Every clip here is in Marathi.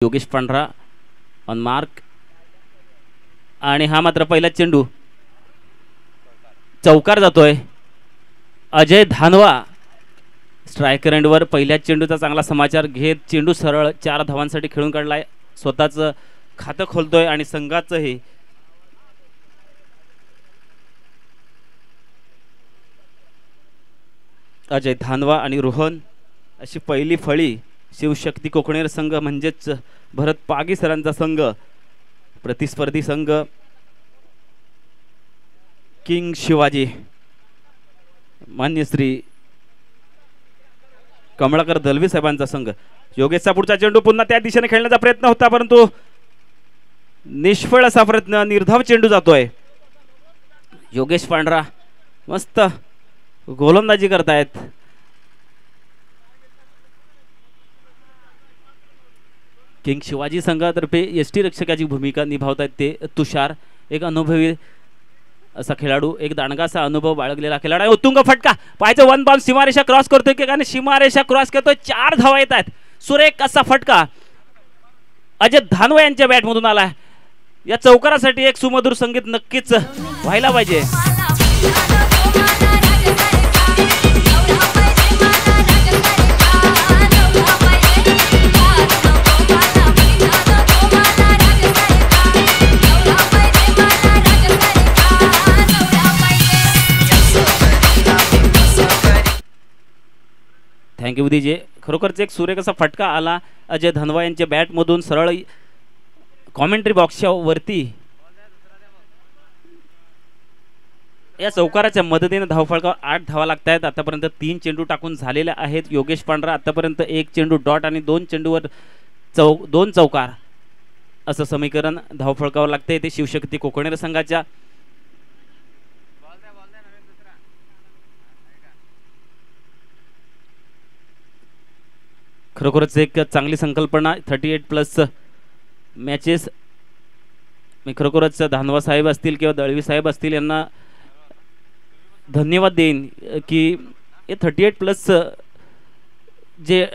योगेश पांढरा ऑन मार्क आणि हा मात्र पहिला चेंडू चौकार जातोय. अजय धानवा स्ट्रायकर एंडवर पहिल्या चेंडूचा चांगला समाचार घेत चेंडू सरळ 4 धावांसाठी खेळून काढलाय. स्वतःचं खातं खोलतोय आणि संघाचंही अजय धानवा आणि रोहन अशी पहिली फळी शिवशक्ती कोकणेर संघ म्हणजेच भरत पागी सरांचा संघ. प्रतिस्पर्धी संघ किंग शिवाजी मान्य श्री कमळाकर दलवी साहेबांचा संघ. योगेशचा पुढचा चेंडू पुन्हा त्या दिशेने खेळण्याचा प्रयत्न होता परंतु निष्फळ असा प्रयत्न. निर्धाव चेंडू जातोय. योगेश पांढरा मस्त गोलंदाजी करतायत. किंग शिवाजी संघातर्फे एसटी रक्षकाची भूमिका निभावतायत ते तुषार. एक अनुभवी असा खेळाडू, एक दांडगासा अनुभव बाळगलेला खेळाडू. उत्तुंग फटका पाहायचं. 1 बाउंस सीमारेषा क्रॉस करतोय की काय? सीमारेषा क्रॉस करतोय. 4 धावा येत आहेत. सुरेख असा फटका अजय धानवा यांच्या बॅटमधून आलाय. या चौकारासाठी एक सुमधुर संगीत नक्कीच व्हायला पाहिजे. थँक्यू उदीजे. खरोखरच एक सुरेख असा फटका आला अजय धनवा यांच्या बॅटमधून सरळ कॉमेंट्री बॉक्सच्या वरती. या चौकाराच्या मदतीने धावफलकावर 8 धावा लागत आहेत. आतापर्यंत 3 चेंडू टाकून झालेले आहेत. योगेश पांढरा आतापर्यंत 1 चेंडू डॉट आणि 2 चेंडूवर 2 चौकार असं समीकरण धावफलकावर लागते. ते शिवशक्ती कोकणेर संघाच्या खरोखरच एक चांगली संकल्पना. 38+ मॅचेस. मी खरोखरच धानवा साहेब असतील किंवा दळवी साहेब असतील यांना धन्यवाद देईन की 38+ जे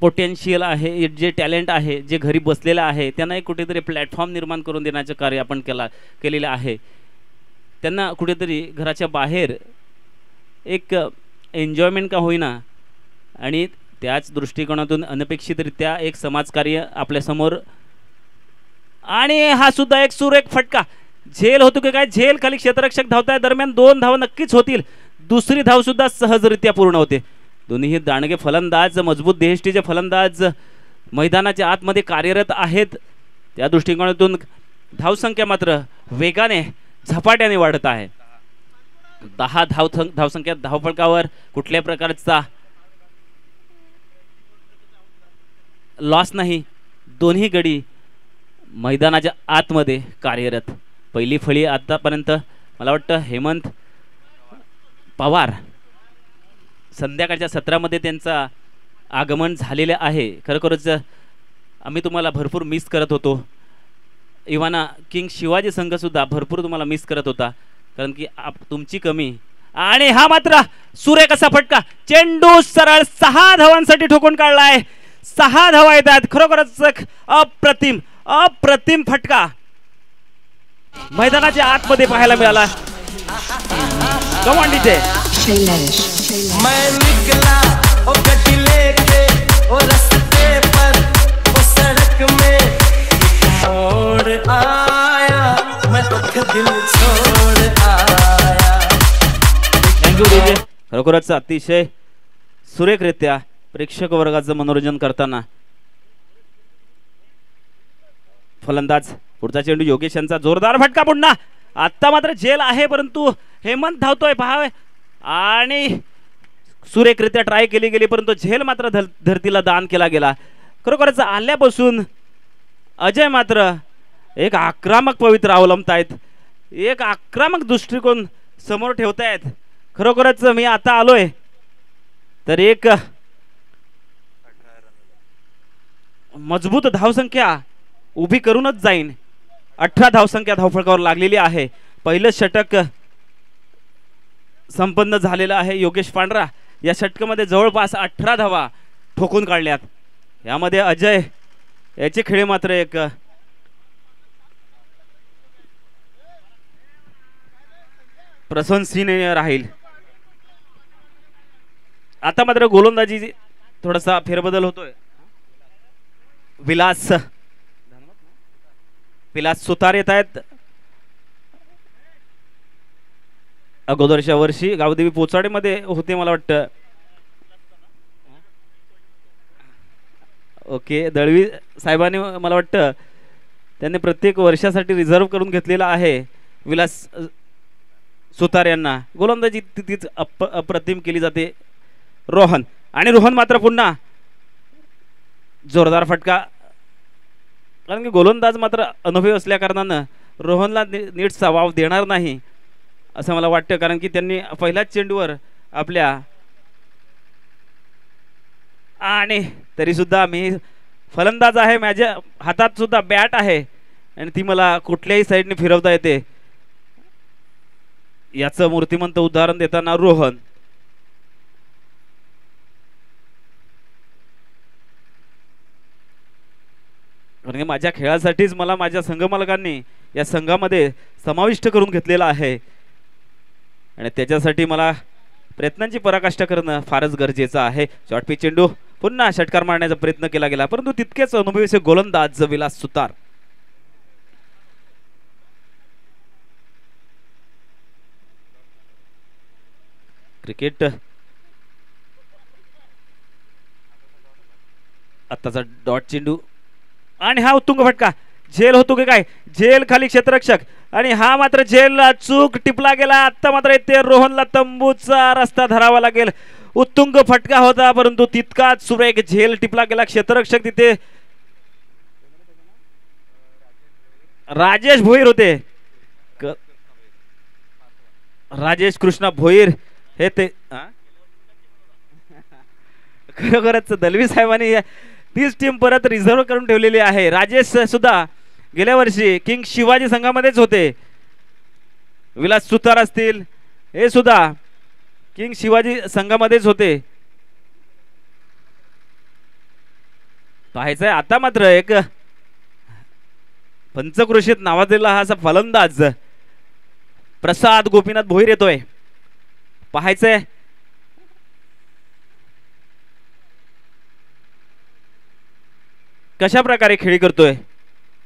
पोटेन्शियल आहे, जे टॅलेंट आहे, जे घरी बसलेलं आहे, त्यांना एक कुठेतरी प्लॅटफॉर्म निर्माण करून देण्याचं कार्य आपण केलेलं आहे. त्यांना कुठेतरी घराच्या बाहेर एक एन्जॉयमेंट का होईना आणि त्याच दृष्टिकोनातून अनपेक्षितरित्या एक समाजकार्य आपल्यासमोर. आणि हा सुद्धा एक सुरेख फटका. झेल होतो की काय? झेल खाली क्षेत्ररक्षक धावताय दरम्यान 2 धावा नक्कीच होतील. दुसरी धाव सुद्धा सहजरित्या पूर्ण होते. दोन्ही दांडगे फलंदाज, मजबूत देहष्टीचे फलंदाज मैदानाच्या आतमध्ये कार्यरत आहेत. त्या दृष्टिकोनातून धावसंख्या मात्र वेगाने झपाट्याने वाढत आहे. 10 धावसंख्या धावफलकावर. कुठल्या प्रकारचा लॉस नाही. दोन्ही गडी मैदानाच्या आतमध्ये कार्यरत. पहिली फळी आतापर्यंत मला वाटतं हेमंत पवार संध्याकाळच्या सत्रामध्ये त्यांचा आगमन झालेले आहे. खरोखरच आम्ही तुम्हाला भरपूर मिस करत होतो. इवाना किंग शिवाजी संघसुद्धा भरपूर तुम्हाला मिस करत होता कारण की तुमची कमी. आणि हा मात्र सुरेख असा फटका. चेंडू सरळ 6 धावांसाठी ठोकून काढलाय. 6 धावा येतात. खरोखरच अप्रतिम अप्रतिम फटका मैदानाच्या आतमध्ये पाहायला मिळाला. कमांडीचे मैं निकला ओ गड्डी लेके ओ रास्ते पर ओ सड़क में छोड़ आया मैं दिल छोड़ आया. Thank you DJ. खरोखरच अतिशय सुरेखरित्या प्रेक्षक वर्गाचं मनोरंजन करताना फलंदाज. पुढचा चेंडू योगेश यांचा जोरदार फटका. पुन्हा आता मात्र झेल आहे परंतु हेमंत धावतोय पहावे आणि सुरेखरित्या ट्राय केली गेली परंतु झेल मात्र धरतीला दान केला गेला. खरोखरच आल्यापासून अजय मात्र एक आक्रमक पवित्र अवलंबतायत. एक आक्रमक दृष्टिकोन समोर ठेवतायत. खरोखरच मी आता आलोय तर एक मजबूत धावसंख्या उभी करूनच जाईन. 18 धावसंख्या धावफलकावर लागलेली आहे. पहिलं षटक संपन्न झालेलं आहे. योगेश पांढरा या षटकामध्ये जवळपास 18 धावा ठोकून काढल्यात. यामध्ये अजय याचे खेळ मात्र एक प्रशंसनीय राहील. आता मात्र गोलंदाजी थोडासा फेरबदल होतोय. विलास सुतार येत आहेत. अगोदरच्या वर्षी गावदेवी पोचाडेमध्ये होते मला वाटतं. ओके, दळवी साहेबांनी मला वाटतं त्यांनी प्रत्येक वर्षासाठी रिझर्व करून घेतलेला आहे विलास सुतार यांना. गोलंदाजी तीच अप्रतिम केली जाते. रोहन, आणि रोहन मात्र पुन्हा जोरदार फटका. कारण की गोलंदाज मात्र अनुभवी असल्या कारणानं रोहनला नीटचा वाव देणार नाही असं मला वाटतं. कारण की त्यांनी पहिल्याच चेंडूवर आपल्या, आणि तरी सुद्धा मी फलंदाज आहे, माझ्या हातात सुद्धा बॅट आहे आणि ती मला कुठल्याही साईडने फिरवता येते याचं मूर्तिमंत उदाहरण देताना रोहन. कारण माझ्या खेळासाठीच मला माझ्या संघमालकांनी या संघामध्ये समाविष्ट करून घेतलेला आहे आणि त्याच्यासाठी मला प्रयत्नांची पराकाष्ठा करणं फारच गरजेचं आहे. शॉर्ट पिच चेंडू, पुन्हा षटकार मारण्याचा प्रयत्न केला गेला परंतु तितकेच अनुभवी गोलंदाज विलास सुतार. क्रिकेट आत्ताचा डॉट चेंडू आणि हा उत्तुंग फटका. झेल होतो की काय, झेल खाली क्षेत्ररक्षक आणि हा मात्र झेल चूक टिपला गेला. आता मात्र येथे रोहनला तंबूचा रस्ता धरावा लागेल. उत्तुंग फटका होता परंतु तितकाच सुरेख झेल टिपला गेला. क्षेत्ररक्षक तिथे राजेश भोईर होते. राजेश कृष्णा भोईर हे ते खरोखरच दलवी साहेबांनी तीच टीम परत रिझर्व करून ठेवलेली आहे. राजेश सुद्धा गेल्या वर्षी किंग शिवाजी संघामध्येच होते. विलास सुतार असतील हे सुद्धा किंग शिवाजी संघामध्येच होते. पाहायचंय आता मात्र एक पंचक्रोशीत नावाजलेला हा असा फलंदाज प्रसाद गोपीनाथ भोईर येतोय. पाहायचंय कशा प्रकारे खेळी करतोय.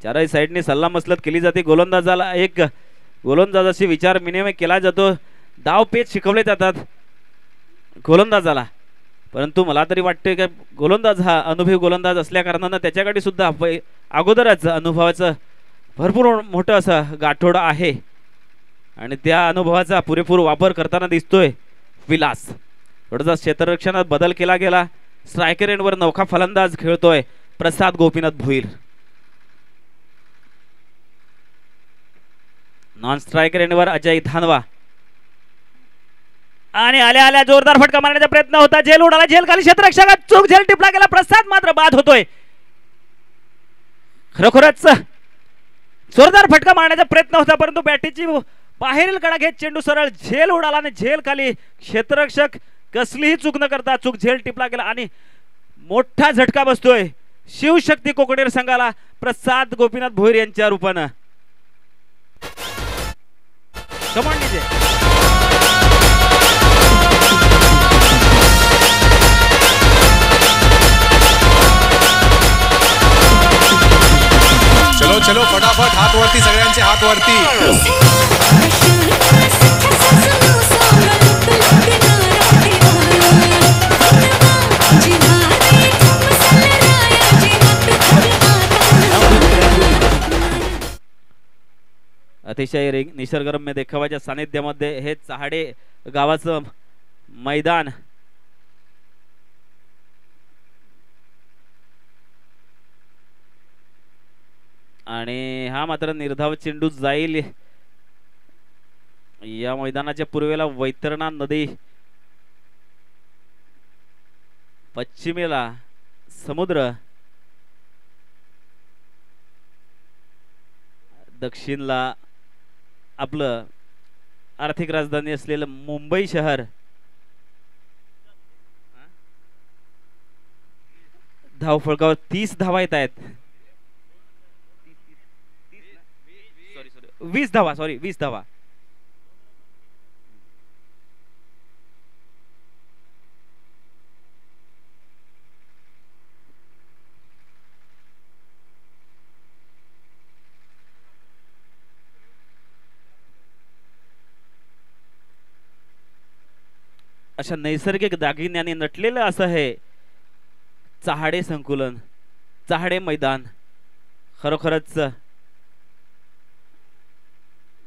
चारही साईडने सल्ला मसलत केली जाते. गोलंदाजाला एक गोलंदाजाशी विचार विनिमय केला जातो. डाव पेच शिकवले जातात गोलंदाजाला. परंतु मला तरी वाटते की गोलंदाज हा अनुभवी गोलंदाज असल्या कारणानं त्याच्याकडे सुद्धा अगोदरच अनुभवाचं भरपूर मोठं असं गाठोडं आहे आणि त्या अनुभवाचा पुरेपूर वापर करताना दिसतोय विलास. थोडासा क्षेत्ररक्षणात बदल केला गेला. स्ट्रायकर एंडवर नौका फलंदाज खेळतोय प्रसाद गोपीनाथ भोईर. नॉन स्ट्रायकर एंडवर अजय धानवा आणि आल्या आल्या जोरदार फटका मारण्याचा प्रयत्न होता. झेल उडाला, झेल खाली क्षेत्ररक्षकात चूक, झेल टिपला गेला. प्रसाद मात्र बाद होतोय. खरोखरच जोरदार फटका मारण्याचा प्रयत्न होता परंतु बॅटीची बाहेरील कडा घेत चेंडू सरळ झेल उडाला आणि झेल खाली. क्षेत्ररक्षक कसलीही चूक न करता चूक झेल टिपला गेला आणि मोठा झटका बसतोय शिवशक्ती कोकणेर संघाला प्रसाद गोपीनाथ भोईर यांच्या रूपानं. Command DJ. चलो चलो फटाफट हात वरती, सगळ्यांचे हात वरती. अतिशय निसर्गरम्य देखावाच्या सानिध्यामध्ये हे चहाडे गावाचं मैदान आणि हा मात्र निर्धाव चेंडू जाईल. या मैदानाच्या पूर्वेला वैतरणा नदी, पश्चिमेला समुद्र, दक्षिणला आपलं आर्थिक राजधानी असलेलं मुंबई शहर. धाव फळकावर 30 धावा येत आहेत. 20 धावा, सॉरी 20 धावा. अशा नैसर्गिक दागिन्याने नटलेलं असं हे चहाडे संकुलन, चहाडे मैदान. खरोखरच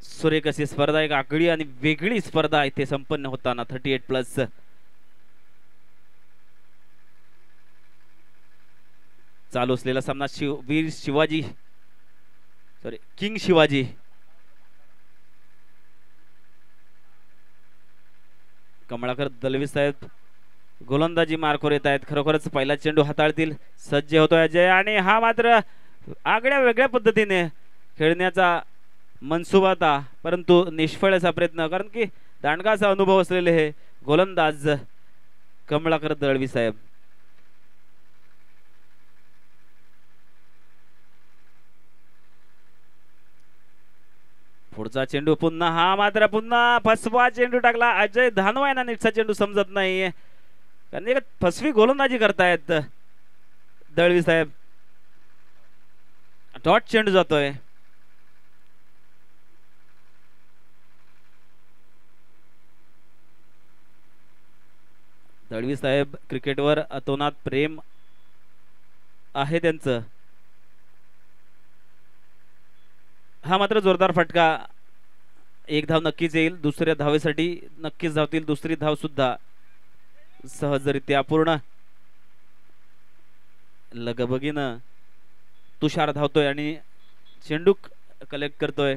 सुरेख अशी स्पर्धा, एक आगळी आणि वेगळी स्पर्धा इथे संपन्न होताना 38+. चालू असलेला सामना वीर शिवाजी, सॉरी किंग शिवाजी कमळाकर दलवी साहेब गोलंदाजी मार्कवर येत आहेत. खरोखरच पहिला चेंडू हाताळतील, सज्ज होतोय अजय. आणि हा मात्र आगळ्या वेगळ्या पद्धतीने खेळण्याचा मनसुबा होता, परंतु निष्फळचा प्रयत्न, कारण की दांडगाचा अनुभव असलेले हे गोलंदाज कमळाकर दळवी साहेब. पुढचा चेंडू पुन्हा, हा मात्र पुन्हा फसवा चेंडू टाकला अजय धानवा यांना. नीटचा चेंडू समजत नाही, कारण एक फसवी गोलंदाजी करतायत दळवी साहेब. डॉट चेंडू जातोय. दळवी साहेब क्रिकेटवर अतोनात प्रेम आहे त्यांचं. हा मात्र जोरदार फटका. एक धाव नक्कीच येईल, दुसऱ्या धावेसाठी नक्कीच धावतील. दुसरी धाव सुद्धा सहजरित्या पूर्ण. लगबगीनं तुषार धावतोय आणि चेंडू कलेक्ट करतोय.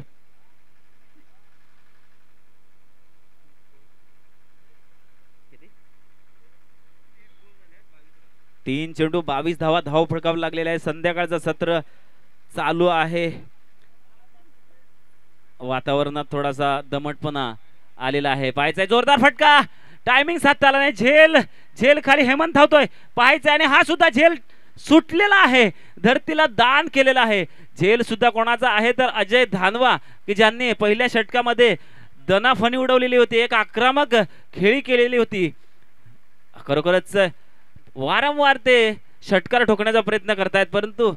तीन चेंडू 22 धावा, धाव फडकाव लागलेला आहे. संध्याकाळचं सत्र चालू आहे. वातावरणात थोडासा दमटपणा आलेला आहे. पाहायचा जोरदार फटका, टायमिंग साधता आला नाही. झेल खाली हेमंत धावतोय, पाहायचा. आणि हा सुद्धा झेल सुटलेला आहे, धरतीला दान केलेला आहे. झेल सुद्धा कोणाचा आहे तर अजय धानवा, की ज्यांनी पहिल्या षटकामध्ये दनाफणी उडवलेली होती, एक आक्रमक खेळी केलेली होती. खरोखरच वारंवार ते षटकार ठोकण्याचा प्रयत्न करतायत, परंतु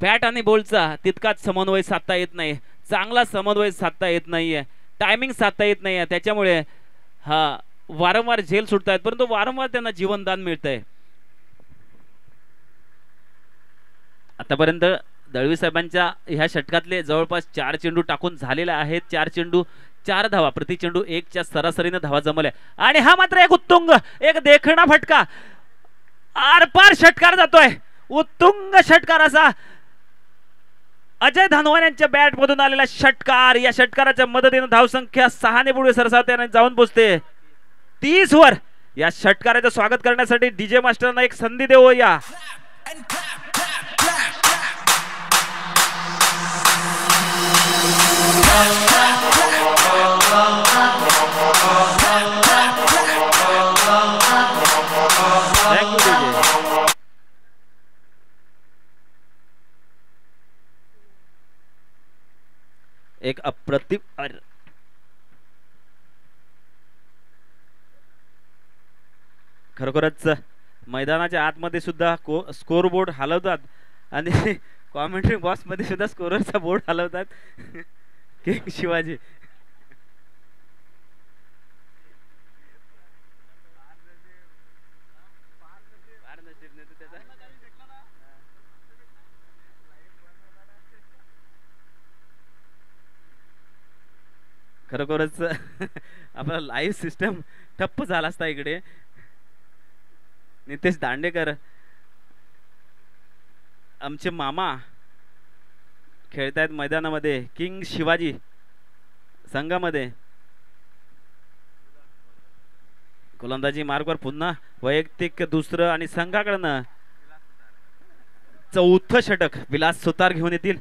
बॅट आणि बॉलचा तितकाच समन्वय साधता येत नाही. चांगला समन्वय साधता येत नाहीये, टायमिंग साधता येत नाहीये. त्याच्यामुळे हा वारंवार झेल सुटतायत, परंतु वारंवार त्यांना जीवनदान मिळतंय. आतापर्यंत दळवी साहेबांच्या ह्या षटकातले जवळपास 4 चेंडू टाकून झालेले आहेत. 4 चेंडू 4 धावा, प्रति चेंडू 1च्या सरासरीने धावा जमल्या. आणि हा मात्र एक उत्तुंग, एक देखणा फटका, आरपार षटकार जातोय. उत्तुंग षटकार असा अजय धानवान यांच्या बॅट मधून आलेला षटकार. या षटकाराच्या मदतीने धावसंख्या 6 ने पुढे सरसावते जाऊन पोहोचते 30 वर. या षटकाराचं स्वागत करण्यासाठी डीजे मास्टरना एक संधी देऊया. एक अप्रतिम, खरोखरच मैदानाच्या आतमध्ये सुद्धा स्कोर बोर्ड हलवतात आणि कॉमेंट्री बॉक्स मध्ये सुद्धा स्कोररचा बोर्ड हलवतात. किंग शिवाजी खरोखरच आपला लाईव्ह सिस्टम ठप्प झाला असता इकडे. नितेश दांडेकर आमचे मामा खेळतायत मैदानामध्ये किंग शिवाजी संघामध्ये. गोलंदाजी मार्गवर पुन्हा वैयक्तिक दुसरं आणि संघाकडनं चौथं षटक विलास सुतार घेऊन येतील.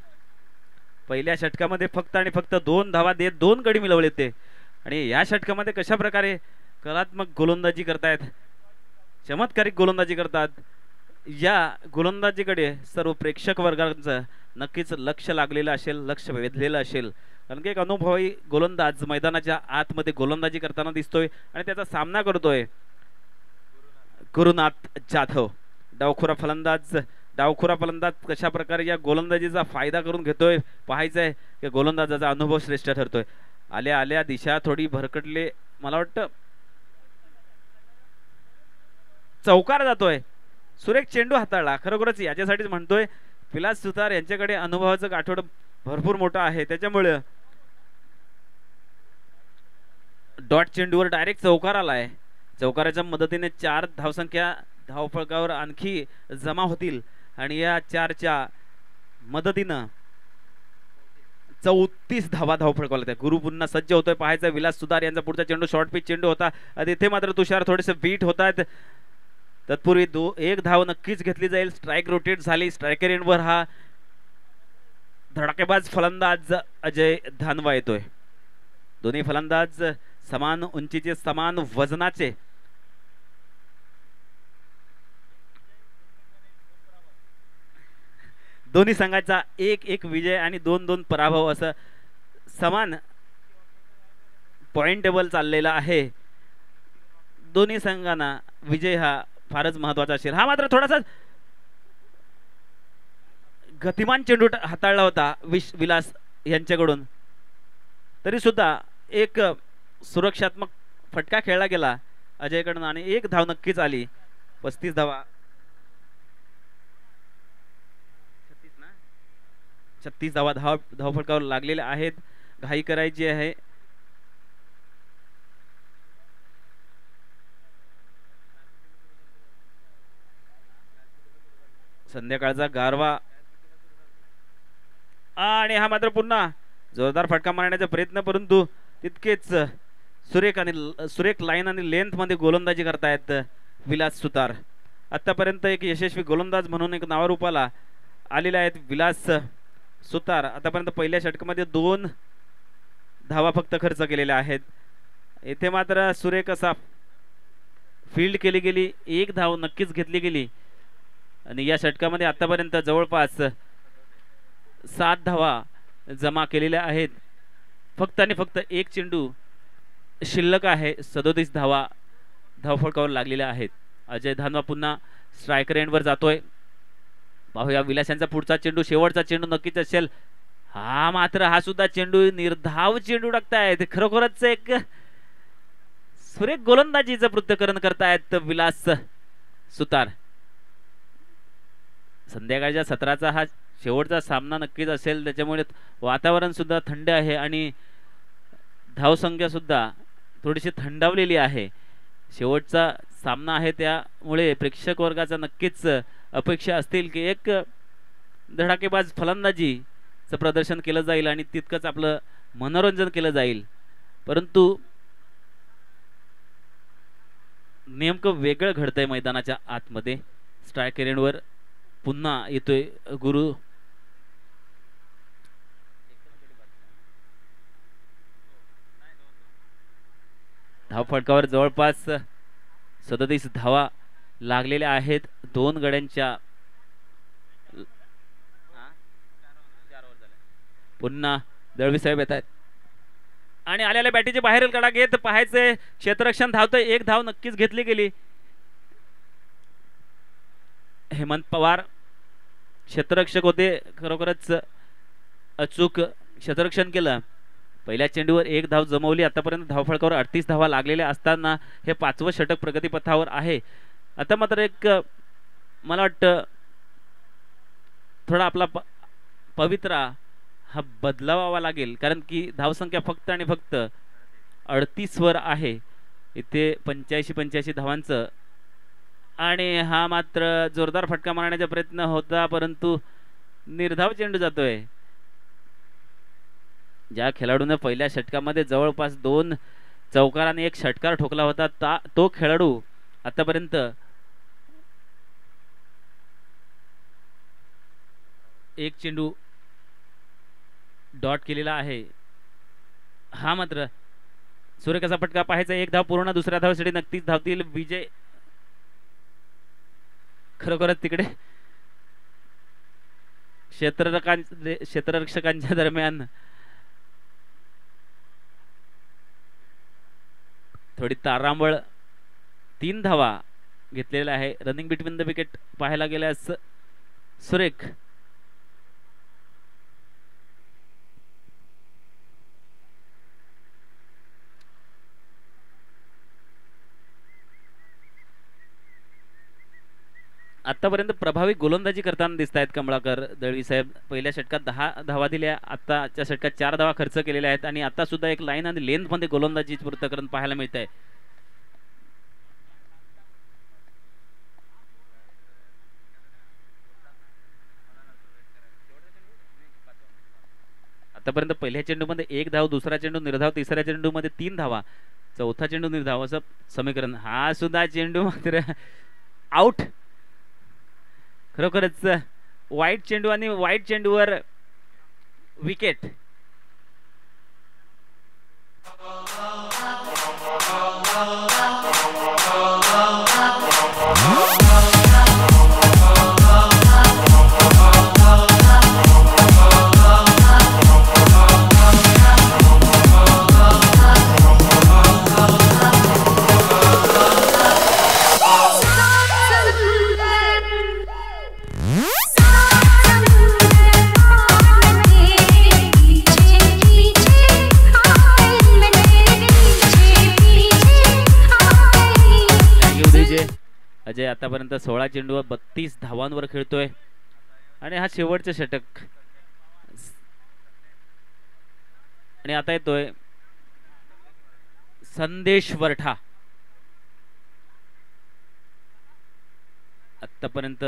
पहिल्या षटकामध्ये फक्त आणि फक्त 2 धावा देत 2 गडी मिळवले ते, आणि या षटकामध्ये कशा प्रकारे कलात्मक गोलंदाजी करतायत, चमत्कारिक गोलंदाजी करतात. या गोलंदाजीकडे सर्व प्रेक्षक वर्गाचं नक्कीच लक्ष लागलेलं असेल, लक्ष वेधलेलं असेल, कारण की एक अनुभवी गोलंदाज मैदानाच्या आतमध्ये गोलंदाजी करताना दिसतोय आणि त्याचा सामना करतोय गुरुनाथ जाधव. डावखुरा फलंदाज कशा प्रकारे या गोलंदाजीचा फायदा करून घेतोय पाहायचं आहे की गोलंदाजाचा अनुभव श्रेष्ठ ठरतोय. आल्या आल्या दिशा थोडी भरकटले, मला वाटतं चौकार जातोय. सुरेख चेंडू हाताळला, खरोखरच याच्यासाठीच म्हणतोय विलास सुतार यांच्याकडे अनुभवाचं गाठोड भरपूर मोठं आहे, त्याच्यामुळे डॉट चेंडूवर डायरेक्ट चौकार आलाय. चौकाराच्या मदतीने 4 धावसंख्या धावफलकावर आणखी जमा होतील आणि या 4च्या मदतीनं 34 धावा धावफलकावला त्या. गुरु पुन्हा सज्ज होतोय पाहायचा विलास सुतार यांचा पुढचा चेंडू शॉर्ट पिच चेंडू होता, इथे मात्र तुषार थोडेसे बीट होत आहेत. तत्पूर्वी 1 धाव नक्कीच घेतली जाईल. स्ट्राईक रोटेट झाली, स्ट्रायकर एंडवर हा धडाकेबाज फलंदाज अजय धानवा येतोय. दोन्ही फलंदाज समान उंचीचे, समान वजनाचे. दोन्ही संघाचा 1-1 विजय आणि 2-2 पराभव असं समान पॉइंट टेबल चाललेला आहे. दोन्ही संघांना विजय हा फारच महत्वाचा असेल. हा मात्र थोडासा गतिमान चेंडू हाताळला होता विलास यांच्याकडून, तरी सुद्धा एक सुरक्षात्मक फटका खेळला गेला अजयकडून आणि 1 धाव नक्कीच आली. 35 धावा 36 धावा धावफलकावर लागलेल्या आहेत. घाई करायची आहे. संध्याकाळचा गारवा आणि हा मात्र पुन्हा जोरदार फटका मारण्याचा प्रयत्न, परंतु तितकेच सुरेख लाईन आणि लेंथ मध्ये गोलंदाजी करतायत विलास सुतार. आतापर्यंत एक यशस्वी गोलंदाज म्हणून एक नावारूपाला आलेले आहेत विलास सुतार. आतापर्यंत पहिल्या षटकामध्ये 2 धावा फक्त खर्च केलेल्या आहेत. येथे मात्र सुरेख असा फील्ड केली गेली, 1 धाव नक्कीच घेतली गेली आणि या षटकामध्ये आतापर्यंत जवळपास 7 धावा जमा केलेल्या आहेत. फक्त आणि फक्त 1 चेंडू शिल्लक आहे. 37 धावा धावफलकावर लागलेल्या आहेत. अजय धानवा पुन्हा स्ट्रायकर एंडवर जातोय. पाहूया विलास यांचा पुढचा चेंडू, शेवटचा चेंडू नक्कीच असेल. हा सुद्धा चेंडू निर्धाव चेंडू टाकतायत. खरोखरच एक सुरेख गोलंदाजीचं पृथक्करण करतायत विलास सुतार. संध्याकाळच्या सत्राचा हा शेवटचा सामना नक्कीच असेल, त्याच्यामुळे वातावरण सुद्धा थंड आहे आणि धावसंख्या सुद्धा थोडीशी थंडावलेली आहे. शेवटचा सामना आहे, त्यामुळे प्रेक्षक वर्गाचा नक्कीच अपेक्षा असतील की एक धडाकेबाज फलंदाजीचं प्रदर्शन केलं जाईल आणि तितकंच आपलं मनोरंजन केलं जाईल. परंतु नेमकं वेगळं घडतंय मैदानाच्या आतमध्ये. स्ट्रायकर एंडवर पुन्हा येतोय गुरु. धावफलकावर जवळपास 37 धावा लागलेल्या आहेत. 2 गड्यांच्या पुन्हा दळवी साहेब येत आहेत आणि आलेल्या बॅटीचे बाहेरील कडा घेत पाहायचे क्षेत्ररक्षण धावतंय. 1 धाव नक्कीच घेतली गेली. हेमंत पवार क्षेत्ररक्षक होते, खरोखरच अचूक क्षेत्ररक्षण केलं. पहिल्या चेंडूवर 1 धाव जमवली. आतापर्यंत धावफलकावर 38 धावा लागलेल्या असताना हे 5वं षटक प्रगतीपथावर आहे. आता मात्र एक मला वाटतं थोडा आपला पवित्रा हा बदलावा लागेल, कारण की धावसंख्या फक्त आणि फक्त 38 वर आहे. इथे 85 धावांचं आणि हा मात्र जोरदार फटका मारण्याचा प्रयत्न होता, परंतु निर्धाव चेंडू जातोय. ज्या खेळाडूने पहिल्या षटकामध्ये जवळपास 2 चौकार आणि 1 षटकार ठोकला होता तो खेळाडू आतापर्यंत एक चेंडू डॉट केलेला आहे. हा मात्र सूर्यकाचा फटका पाहायचा. 1 धाव पूर्ण. दुसऱ्या धावसाठी नक्कीच धावतील विजय. खरोखरच तिकडे क्षेत्ररक्षकांच्या दरम्यान थोडी तारांबळ 3 धावा घेतलेला आहे. रनिंग बिटवीन द विकेट पाहायला गेल्यास सुरेख. आतापर्यंत प्रभावी गोलंदाजी करताना दिसत आहेत कमळाकर दळवी साहेब. पहिल्या षटकात 10 धावा दिल्या, आताच्या षटकात 4 धावा खर्च केलेल्या आहेत आणि आता सुद्धा एक लाईन आणि लेंथ मध्ये गोलंदाजी पृथक्करण पाहायला मिळत आहे. आतापर्यंत पहिल्या चेंडूमध्ये 1 धाव, दुसरा चेंडू निर्धाव, तिसऱ्या चेंडूमध्ये 3 धावा, चौथा चेंडू निर्धाव असं समीकरण. हा सुद्धा चेंडू मात्र आउट. खरोखरच वाईट चेंडू आणि वाईट चेंडूवर विकेट. अजय आतापर्यंत 16 चेंडूवर 32 धावांवर खेळतोय आणि हा शेवटचं षटक. आणि आता येतोय संदेश वरठा. आतापर्यंत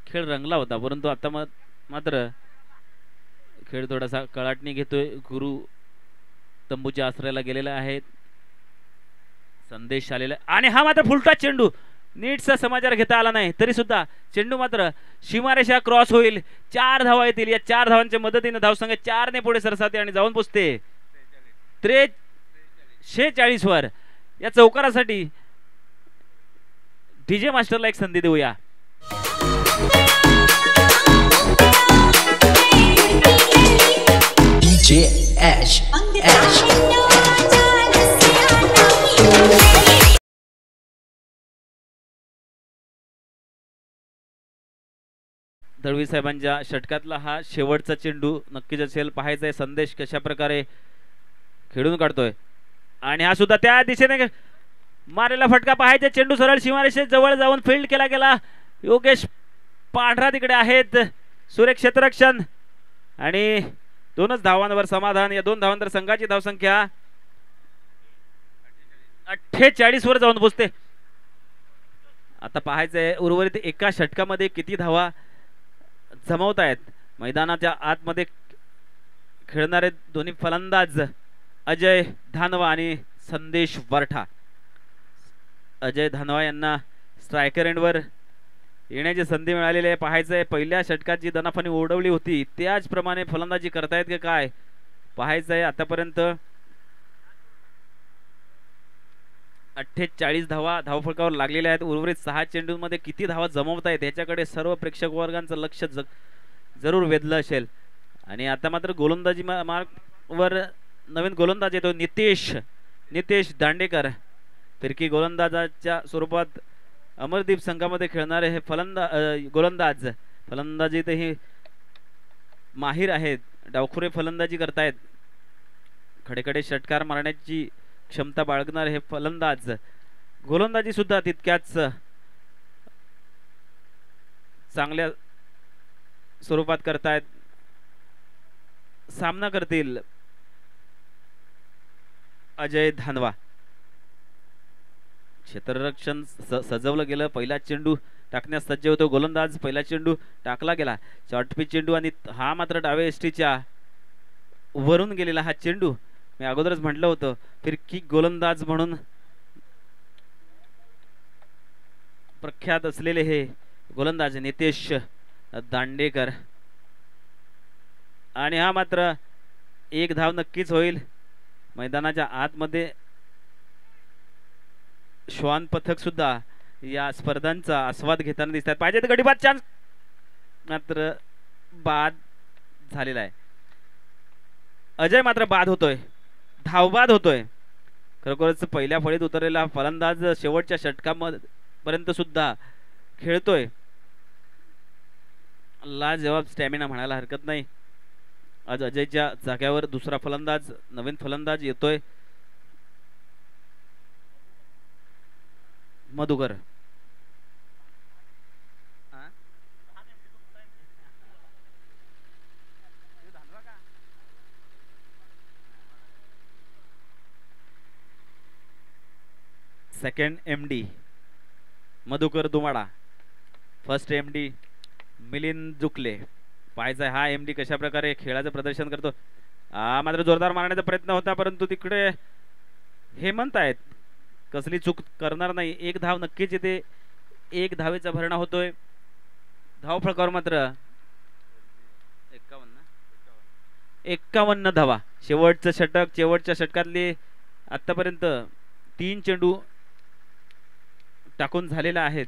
खेळ रंगला होता, परंतु आता मात्र खेळ थोडासा कळाटणी घेतोय. गुरु तंबूच्या आश्रयाला गेलेला आहे. संदेश आलेला आणि हा मात्र फुलटा चेंडू. नीटचा समाचार घेता आला नाही तरी सुद्धा चेंडू मात्र सीमारेषा क्रॉस होईल. 4 धावा येतील. या 4 धावांच्या मदतीने धावसंख्या 4 ने पुढे सरसाते आणि जाऊन पोचते 46 वर. या चौकारासाठी डीजे मास्टरला एक संधी देऊया. डीजे ऍश ऍश दळवी साहेबांच्या षटकातला हा शेवटचा चेंडू नक्कीच असेल. पाहायचा आहे संदेश कशा प्रकारे खेळून काढतोय आणि हा सुद्धा त्या दिशेने मारलेला फटका. पाहायचा चेंडू सरळ सीमारेषे जवळ जाऊन फील्ड केला गेला. योगेश पांढरा तिकडे आहेत. सुरेख क्षेत्ररक्षण आणि 2च धावांवर समाधान. या 2 धावांवर संघाची धावसंख्या 48 वर जाऊन पोचते. आता पाहायचंय उर्वरित एका षटकामध्ये किती धावा जमवत आहेत. मैदानाच्या आतमध्ये खेळणारे दोन्ही फलंदाज अजय धानवा आणि संदेश वरठा. अजय धानवा यांना स्ट्रायकर एंडवर येण्याची संधी मिळालेली आहे. पाहायचंय पहिल्या षटकात जी दनाफानी ओढवली होती त्याचप्रमाणे फलंदाजी करतायत की काय पाहायचंय. आतापर्यंत 48 धावा धावफलकावर लागलेल्या आहेत. उर्वरित 6 चेंडूंमध्ये किती धावा जमवत आहेत याच्याकडे सर्व प्रेक्षक वर्गांचं लक्ष जरूर वेधलं असेल. आणि आता मात्र गोलंदाजी मार्गवर नवीन गोलंदाज येतो नितेश दांडेकर. फिरकी गोलंदाजाच्या स्वरूपात अमरदीप संघामध्ये खेळणारे हे गोलंदाज फलंदाजीतही माहीर आहेत. डावखुरे फलंदाजी करतायत. खडेखडे षटकार मारण्याची क्षमता बाळगणारे हे फलंदाज गोलंदाजी सुद्धा तितक्याच चांगल्या स्वरूपात करतायत. सामना करतील अजय धानवा. क्षेत्ररक्षण सजवलं गेलं. पहिला चेंडू टाकण्यास सज्ज होतो गोलंदाज. पहिला चेंडू टाकला गेला. शॉर्ट पिच चेंडू आणि हा मात्र डावे एसटीच्या वरून गेलेला हा चेंडू. मी अगोदरच म्हटलं होतं फिरकी गोलंदाज म्हणून प्रख्यात असलेले हे गोलंदाज नितेश दांडेकर. आणि हा मात्र 1 धाव नक्कीच होईल. मैदानाच्या आतमध्ये श्वान पथक सुद्धा या स्पर्धांचा आस्वाद घेताना दिसतात. पाहिजे तर गडीबाद चान्स मात्र बाद झालेला आहे. अजय मात्र बाद होतोय, धावबाद होतोय. खरोखरच पहिल्या फळीत उतरलेला फलंदाज शेवटच्या षटकापर्यंत सुद्धा खेळतोय. लाजवाब स्टॅमिना म्हणायला हरकत नाही. आज अजयच्या जाग्यावर दुसरा फलंदाज, नवीन फलंदाज येतोय, Madhukar. Second MD Madhukar Dumada, first MD Milind Jukle. पाहायचा हा एमडी कशा प्रकारे खेळाचं प्रदर्शन करतो. मात्र जोरदार मारण्याचा प्रयत्न होता, परंतु तिकडे हेमंत आहेत, कसली चूक करणार नाही. एक धाव नक्कीच येते, एक धावेचा भरणा होतोय. धाव फळकावर मात्र 51 धावा. शेवटचं षटक, शेवटच्या षटकातले आतापर्यंत 3 चेंडू टाकून झालेला आहेत.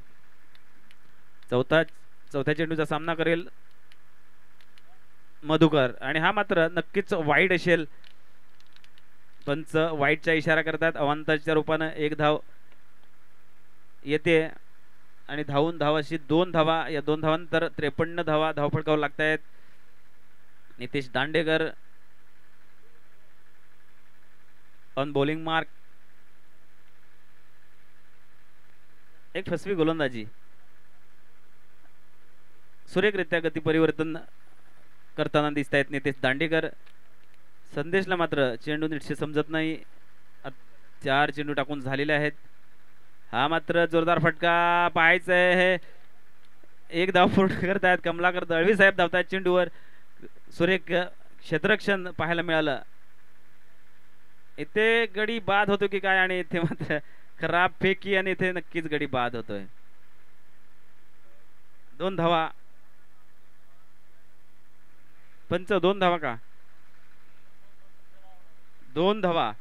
चौथ्या चेंडूचा सामना करेल मधुकर, आणि हा मात्र नक्कीच वाईड असेल. पंच वाईडचा इशारा करतात. अवांतरच्या रूपानं एक धाव येते आणि धावून धाव अशी 2 धावा. या 2 धावांतर 53 धावा धाव फळकावर लागत आहेत. Nitesh Dandekar on bowling mark. एक फसवी गोलंदाजी, सुरेखरित्या गती परिवर्तन करताना दिसत आहेत नितेश दांडेकर. संदेशला मात्र चेंडू नीटसे समजत नाही. 4 चेंडू टाकून झालेले आहेत. हा मात्र जोरदार फटका पाहायचा आहे. एक धाव पूर्ण करतायत कमलाकर दळवी साहेब, धावतायत चेंडूवर. सुरेख क्षेत्ररक्षण पाहायला मिळालं. इथे गडी बाद होतो की काय, आणि इथे मात्र खराब फेकी, आणि इथे नक्कीच गडी बाद होतोय. 2 धावा. पंच 2 धावा का? 2 धावा.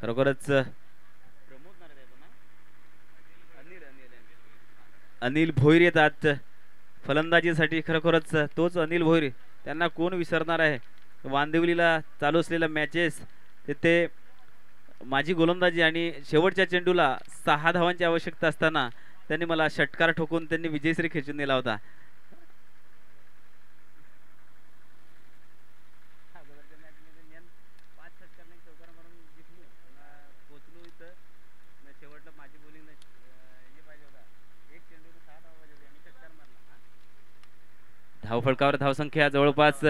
खरोखरच अनिल भोईर येतात फलंदाजीसाठी. खरोखरच तोच अनिल भोईर, त्यांना कोण विसरणार आहे. वांदिवलीला चालू असलेल्या मॅचेस, तिथे माझी गोलंदाजी आणि शेवटच्या चेंडूला 6 धावांची आवश्यकता असताना त्यांनी मला षटकार ठोकून त्यांनी विजयश्री खेचून नेला होता. धावफलकावर धावसंख्या जवळपास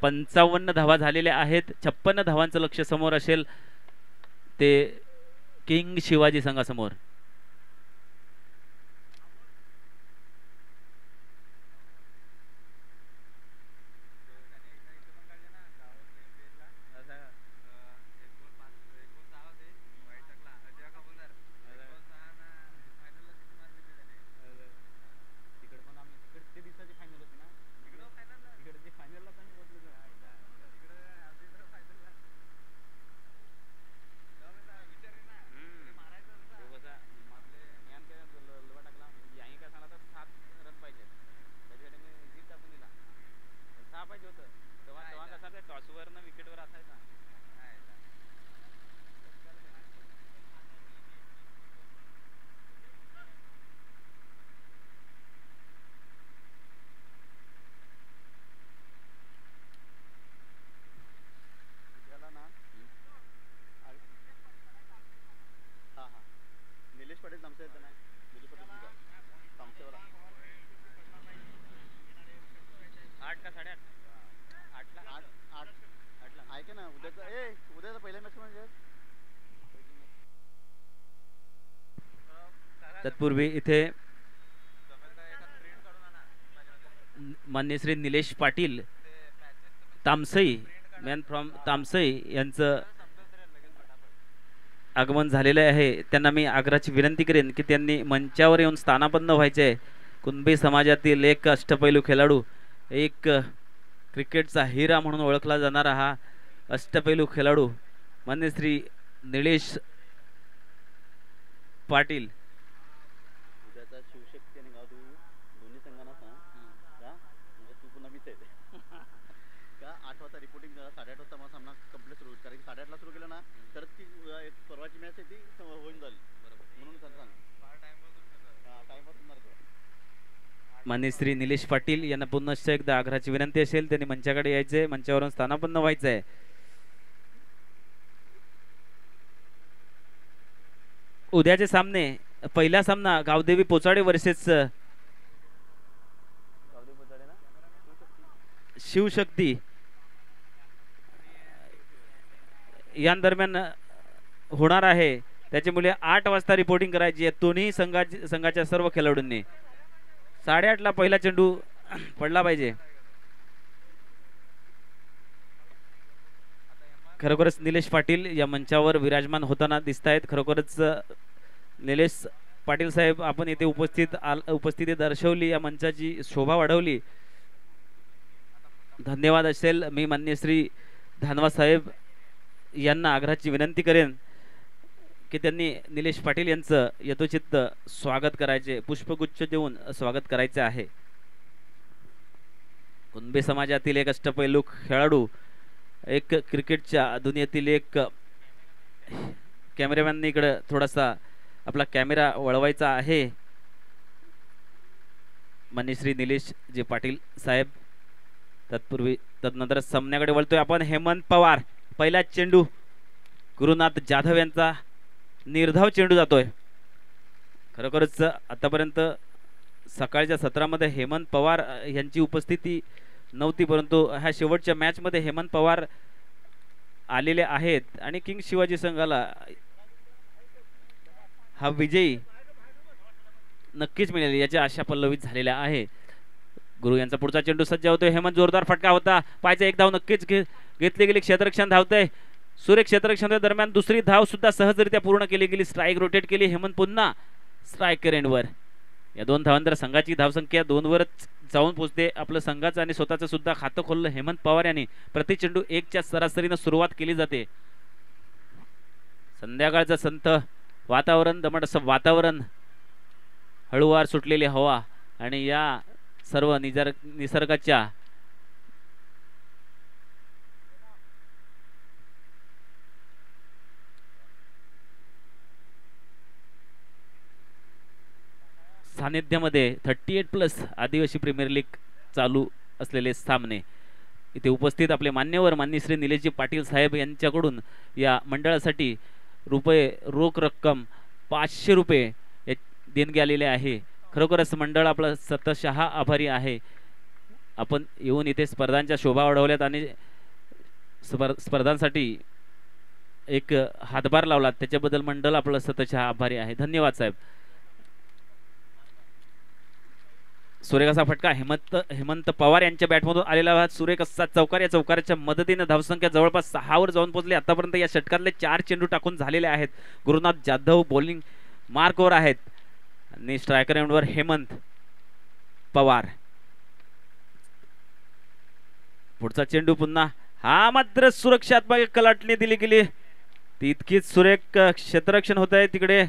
55 धावा झालेल्या आहेत. 56 धावांचं लक्ष समोर असेल ते किंग शिवाजी संघासमोर. तत्पूर्वी इथे मान्य श्री निलेश पाटील तामसई, मॅन फ्रॉम तामसई यांचं आगमन झालेले आहे त्यांना मी आग्रहाची विनंती करेन की त्यांनी मंचावर येऊन स्थानापन्न व्हायचे आहे. कुणबी समाजातील एक अष्टपैलू खेळाडू, एक क्रिकेटचा हिरा म्हणून ओळखला जाणारा हा अष्टपैलू खेळाडू मान्य श्री निलेश पाटील. मान्य श्री निलेश पाटील यांना पुन्हा एकदा आग्रहाची विनंती असेल त्यांनी मंचाकडे यायचे, मंचावरून स्थानापन्न व्हायचं आहे. उद्याचे सामने, पहिला सामना गावदेवी पोचाडे वर्सेस शिवशक्ती या दरम्यान होणार आहे. त्याच्यामुळे 8 वाजता रिपोर्टिंग करायची आहे दोन्ही संघाच्या सर्व खेळाडूंनी. 8:30 ला पहिला चेंडू पडला पाहिजे. खरोखरच निलेश पाटील या मंचावर विराजमान होताना दिसत आहेत. खरोखरच निलेश पाटील साहेब आपण येथे उपस्थिती दर्शवली, या मंचाची शोभा वाढवली. धन्यवाद असेल. मी मान्य श्री धानवा साहेब यांना आग्रहाची विनंती करेन की त्यांनी निलेश पाटील यांचं यथोचित स्वागत करायचे, पुष्पगुच्छ देऊन स्वागत करायचे आहे. कुणबी समाजातील एक अष्टपैलू खेळाडू, एक क्रिकेटच्या दुनियेतील एक कॅमेरामॅन इकडे थोडासा आपला कॅमेरा वळवायचा आहे. मान्य श्री निलेश जे पाटील साहेब. तदनंतर सामन्याकडे वळतोय आपण. हेमंत पवार, पहिला चेंडू गुरुनाथ जाधव यांचा निर्धाव चेंडू जातोय. खरोखरच आतापर्यंत सकाळच्या सत्रामध्ये हेमंत पवार यांची उपस्थिती नव्हती, परंतु ह्या शेवटच्या मॅच मध्ये हेमंत पवार आलेले आहेत आणि किंग शिवाजी संघाला हा विजयी नक्कीच मिळेल याची आशा पल्लवित झालेल्या आहे. गुरु यांचा पुढचा चेंडू सज्ज होतोय. हेमंत जोरदार फटका होता, पायचा एक धाव नक्कीच घेतली गेली. क्षेत्ररक्षण धावतंय. सुरेख क्षेत्ररक्षण दरम्यान दुसरी धाव सुद्धा सहजरित्या पूर्ण केली गेली. स्ट्राईक रोटेट केली. हेमंत पुन्हा स्ट्राईक एंडवर. या 2 धावांतर संघाची धावसंख्या 2 वरच जाऊन पोहोचते. आपलं संघाचं आणि स्वतःचं सुद्धा खातं खोललं हेमंत पवार यांनी. प्रति चेंडू 1च्या सरासरीनं सुरुवात केली जाते. संध्याकाळचं संत वातावरण, दमट असं वातावरण, हळूवार सुटलेली हवा आणि या सर्व निसर्गाच्या सानिध्यामध्ये 38+ आदिवासी प्रीमियर लीग चालू असलेले सामने इथे उपस्थित आपले मान्यवर माननीय श्री निलेशजी पाटील साहेब यांच्याकडून या मंडळासाठी रोख रक्कम 500 रुपये देणगी आलेले आहे. खरोखरच मंडळ आपलं सतशः आभारी आहे. आपण येऊन इथे स्पर्धांच्या शोभा वाढवल्यात आणि स्पर्धांसाठी एक हातभार लावलात, त्याच्याबद्दल मंडळ आपलं सतशः आभारी आहे. धन्यवाद साहेब. सुरेख असा फटका हेमंत पवार यांच्या बॅटमधून आलेला सुरेख असा चौकार. या चौकाराच्या मदतीने धावसंख्या जवळपास 6 वर जाऊन पोहोचली. आतापर्यंत या षटकातले 4 चेंडू टाकून झालेले आहेत. गुरुनाथ जाधव बॉलिंग मार्कवर आहेत आणि स्ट्रायकर एंडवर हेमंत पवार. पुढचा चेंडू पुन्हा, हा मात्र सुरक्षात्मक कलाटणी दिली गेली. तितकीच सुरेख क्षेत्ररक्षण होत आहे तिकडे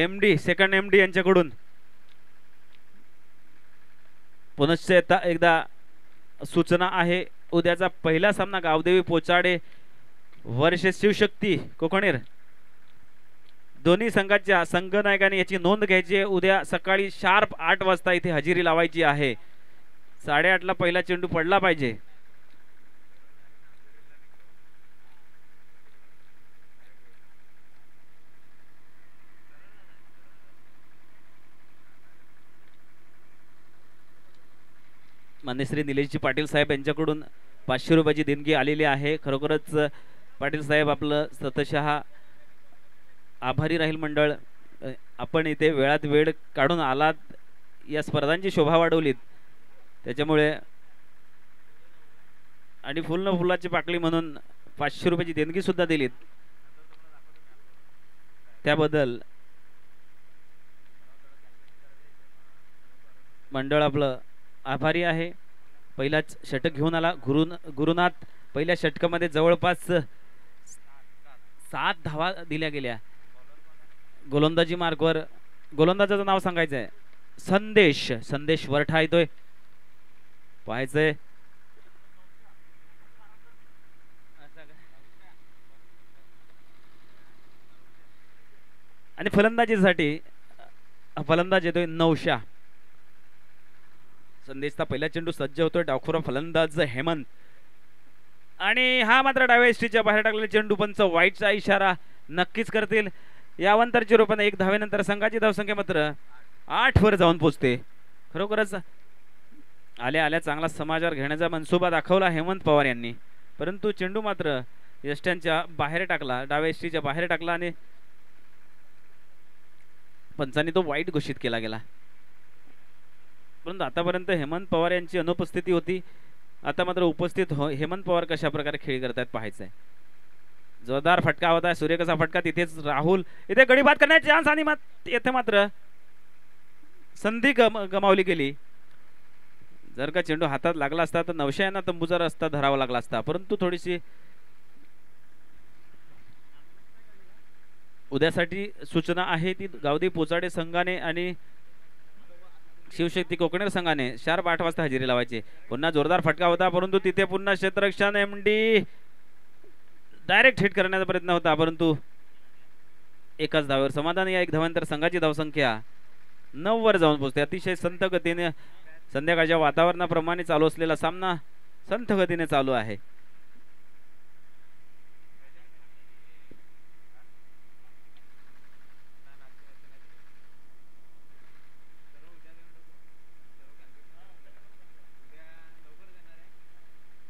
MD सेकंड MD यांच्याकडून. पुनश्च एकदा सूचना आहे, उद्याचा पहिला सामना गावदेवी पोचाडे वर्सेस शिवशक्ती कोकणेर. दोन्ही संघाच्या संघनायकांनी याची नोंद घ्यायची आहे. उद्या सकाळी शार्प 8 वाजता इथे हजेरी लावायची आहे. 8:30 ला पहिला चेंडू पडला पाहिजे. मान्य श्री निलेशजी पाटील साहेब यांच्याकडून 500 रुपयाची देणगी आलेली आहे. खरोखरच पाटील साहेब आपलं सतशः आभारी राहील मंडळ. आपण इथे वेळात वेळ काढून आलात, या स्पर्धांची शोभा वाढवलीत, त्याच्यामुळे आणि फुलची पाकळी म्हणून 500 रुपयाची देणगी सुद्धा दिलीत. त्याबद्दल मंडळ आपलं आभारी आहे. पहिलाच षटक घेऊन आला गुरुनाथ. पहिल्या षटकामध्ये जवळपास 7 धावा दिल्या गेल्या. गोलंदाजी मार्कवर गोलंदाजाचं नाव सांगायचं आहे. संदेश वरठा येतोय. पाहायचंय आणि फलंदाजीसाठी फलंदाज येतोय नौशा. संदेशचा पहिला चेंडू सज्ज होतोय. डावखुरा फलंदाज हेमंत आणि हा मात्र डाव्या एसटीच्या बाहेर टाकलेला चेंडू. पंच वाईटचा इशारा नक्कीच करतील. यावंतरची रूपाने 1 धावेनंतर संघाची धावसंख्या मात्र 8 वर जाऊन पोहोचते. खरोखरच आल्या चांगला समाचार घेण्याचा मनसुबा दाखवला हेमंत पवार यांनी, परंतु चेंडू मात्र यष्ट्यांच्या बाहेर टाकला, डाव्या एसटीच्या बाहेर टाकला आणि पंचांनी तो वाईट घोषित केला गेला. परंतु आतापर्यंत हेमंत पवार यांची अनुपस्थिती होती. आता मात्र उपस्थित हेमंत पवार कशा प्रकारे खेळ करतायत पाहायचंय. जोरदार फटका होता. सूर्यकसा फटका. तिथेच राहुल इथे गडी बाद करण्याची चान्स आणि येथे मात्र संधी गमावली गेली. जर का चेंडू हातात लागला असता तर नवशा यांना तंबूचा रस्ता धरावा लागला असता, परंतु थोडीशी उद्यासाठी सूचना आहे ती गावदी पोचाडे संघाने आणि शिवशक्ती कोकणेर संघाने शार्प 8 वाजता हजेरी लावायची. पुन्हा जोरदार फटका होता, परंतु तिथे पुन्हा क्षेत्ररक्षण एमडी डायरेक्ट हिट करण्याचा प्रयत्न होता, परंतु एकाच धावेवर समाधान. या 1 धावांतर संघाची धावसंख्या 9 वर जाऊन पोहोचते. अतिशय संत गतीने संध्याकाळच्या वातावरणाप्रमाणे चालू असलेला सामना संत गतीने चालू आहे.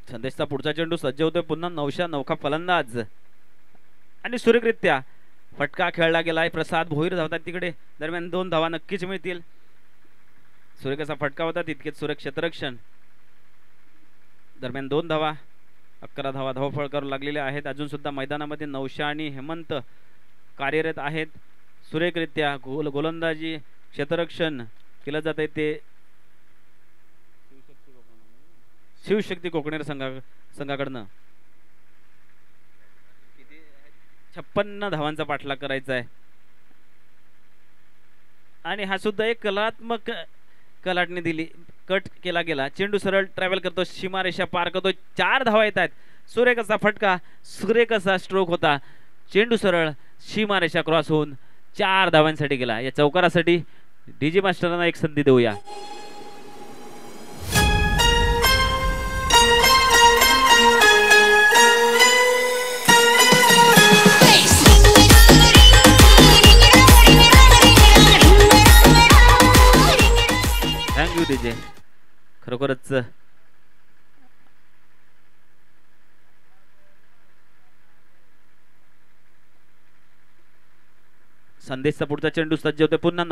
संदेशचा पुढचा चेंडू सज्ज होतोय. पुन्हा नौका फलंदाज आणि सुरेखरित्या फटका खेळला गेलाय. प्रसाद भोईर धावतात तिकडे. दरम्यान 2 धावा नक्कीच मिळतील. सुरेखाचा फटका होता तितकेच सुरेख क्षेत्ररक्षण. दरम्यान 2 धावा. 11 धावा धावफळ करू लागलेल्या आहेत. अजून सुद्धा मैदानामध्ये नौशा आणि हेमंत कार्यरत आहेत. सुरेखरित्या गोलंदाजी क्षेत्ररक्षण केलं जात आहे ते शिवशक्ती कोकणेर संघाकडनं 56 धावांचा पाठलाग करायचा आहे. आणि हा सुद्धा एक कलात्मक कलाटणी दिली. कट केला गेला. चेंडू सरळ ट्रॅव्हल करतो, सीमारेषा पार करतो. 4 धावा येत आहेत. सुरेख फटका, सुरेख स्ट्रोक होता. चेंडू सरळ सीमारेषा क्रॉस होऊन 4 धावांसाठी गेला. या चौकारासाठी डीजी मास्टरांना एक संधी देऊया. Thank you DJ. खरोखरच संदेशचा पुढचा चेंडू सज्ज होते. पुन्हा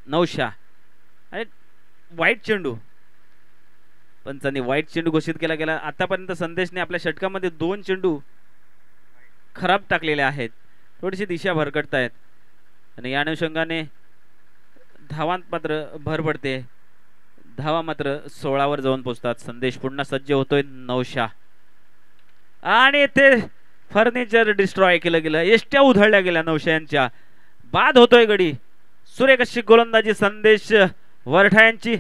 नौशा आणि वाईट चेंडू. पंचांनी वाईट चेंडू घोषित केला गेला. आतापर्यंत संदेशने आपल्या षटकामध्ये 2 चेंडू खराब टाकलेले आहेत. थोडीशी दिशा भरकटतायत आणि या अनुषंगाने धावांत मात्र भर पडते. धावा मात्र 16 वर जाऊन पोहोचतात. संदेश पुन्हा सज्ज होतोय. नौशा आणि ते फर्निचर डिस्ट्रॉय केलं गेलं. एष्ट्या उधळल्या गेल्या नौशा यांच्या. बाद होतोय गडी. सुरेख अशी गोलंदाजी संदेश वरठा यांची.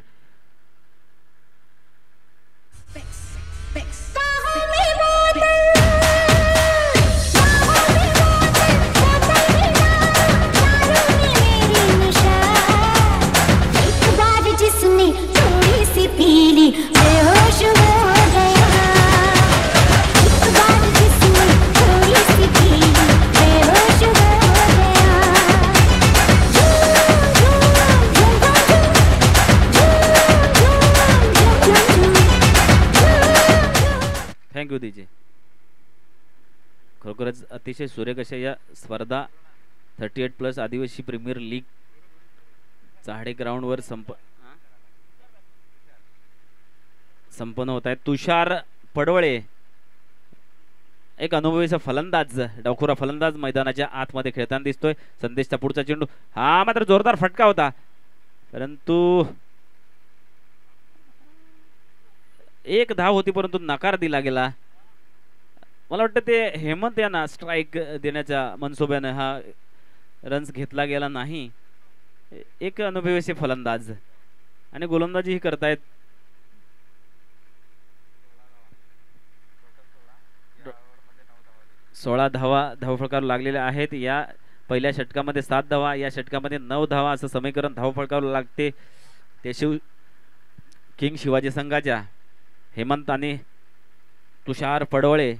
थँक्यू दीजे. खरोखरच अतिशय सुरेख अशा या स्पर्धा 38+ आदिवासी प्रीमियर लीग चाहडे ग्राउंड वर संपन्न होत आहे. तुषार पडवळे एक अनुभवीचा फलंदाज डावखुरा फलंदाज मैदानाच्या आतमध्ये खेळताना दिसतोय. संदेशचा पुढचा चेंडू, हा मात्र जोरदार फटका होता, परंतु एक धाव होती परंतु नकार दिला गेला. मला वाटतं ते हेमंत यांना स्ट्राईक देण्याच्या मनसुब्याने हा रन्स घेतला गेला नाही. एक अनुभवी फलंदाज आणि गोलंदाजीही करतायत. सोळा धावा धावफलकावर लागलेल्या आहेत. या पहिल्या षटकामध्ये 7 धावा, या षटकामध्ये 9 धावा असं समीकरण धावफलकावर लागते. ते किंग शिवाजी संघाच्या हेमंत आणि तुषार पडवळे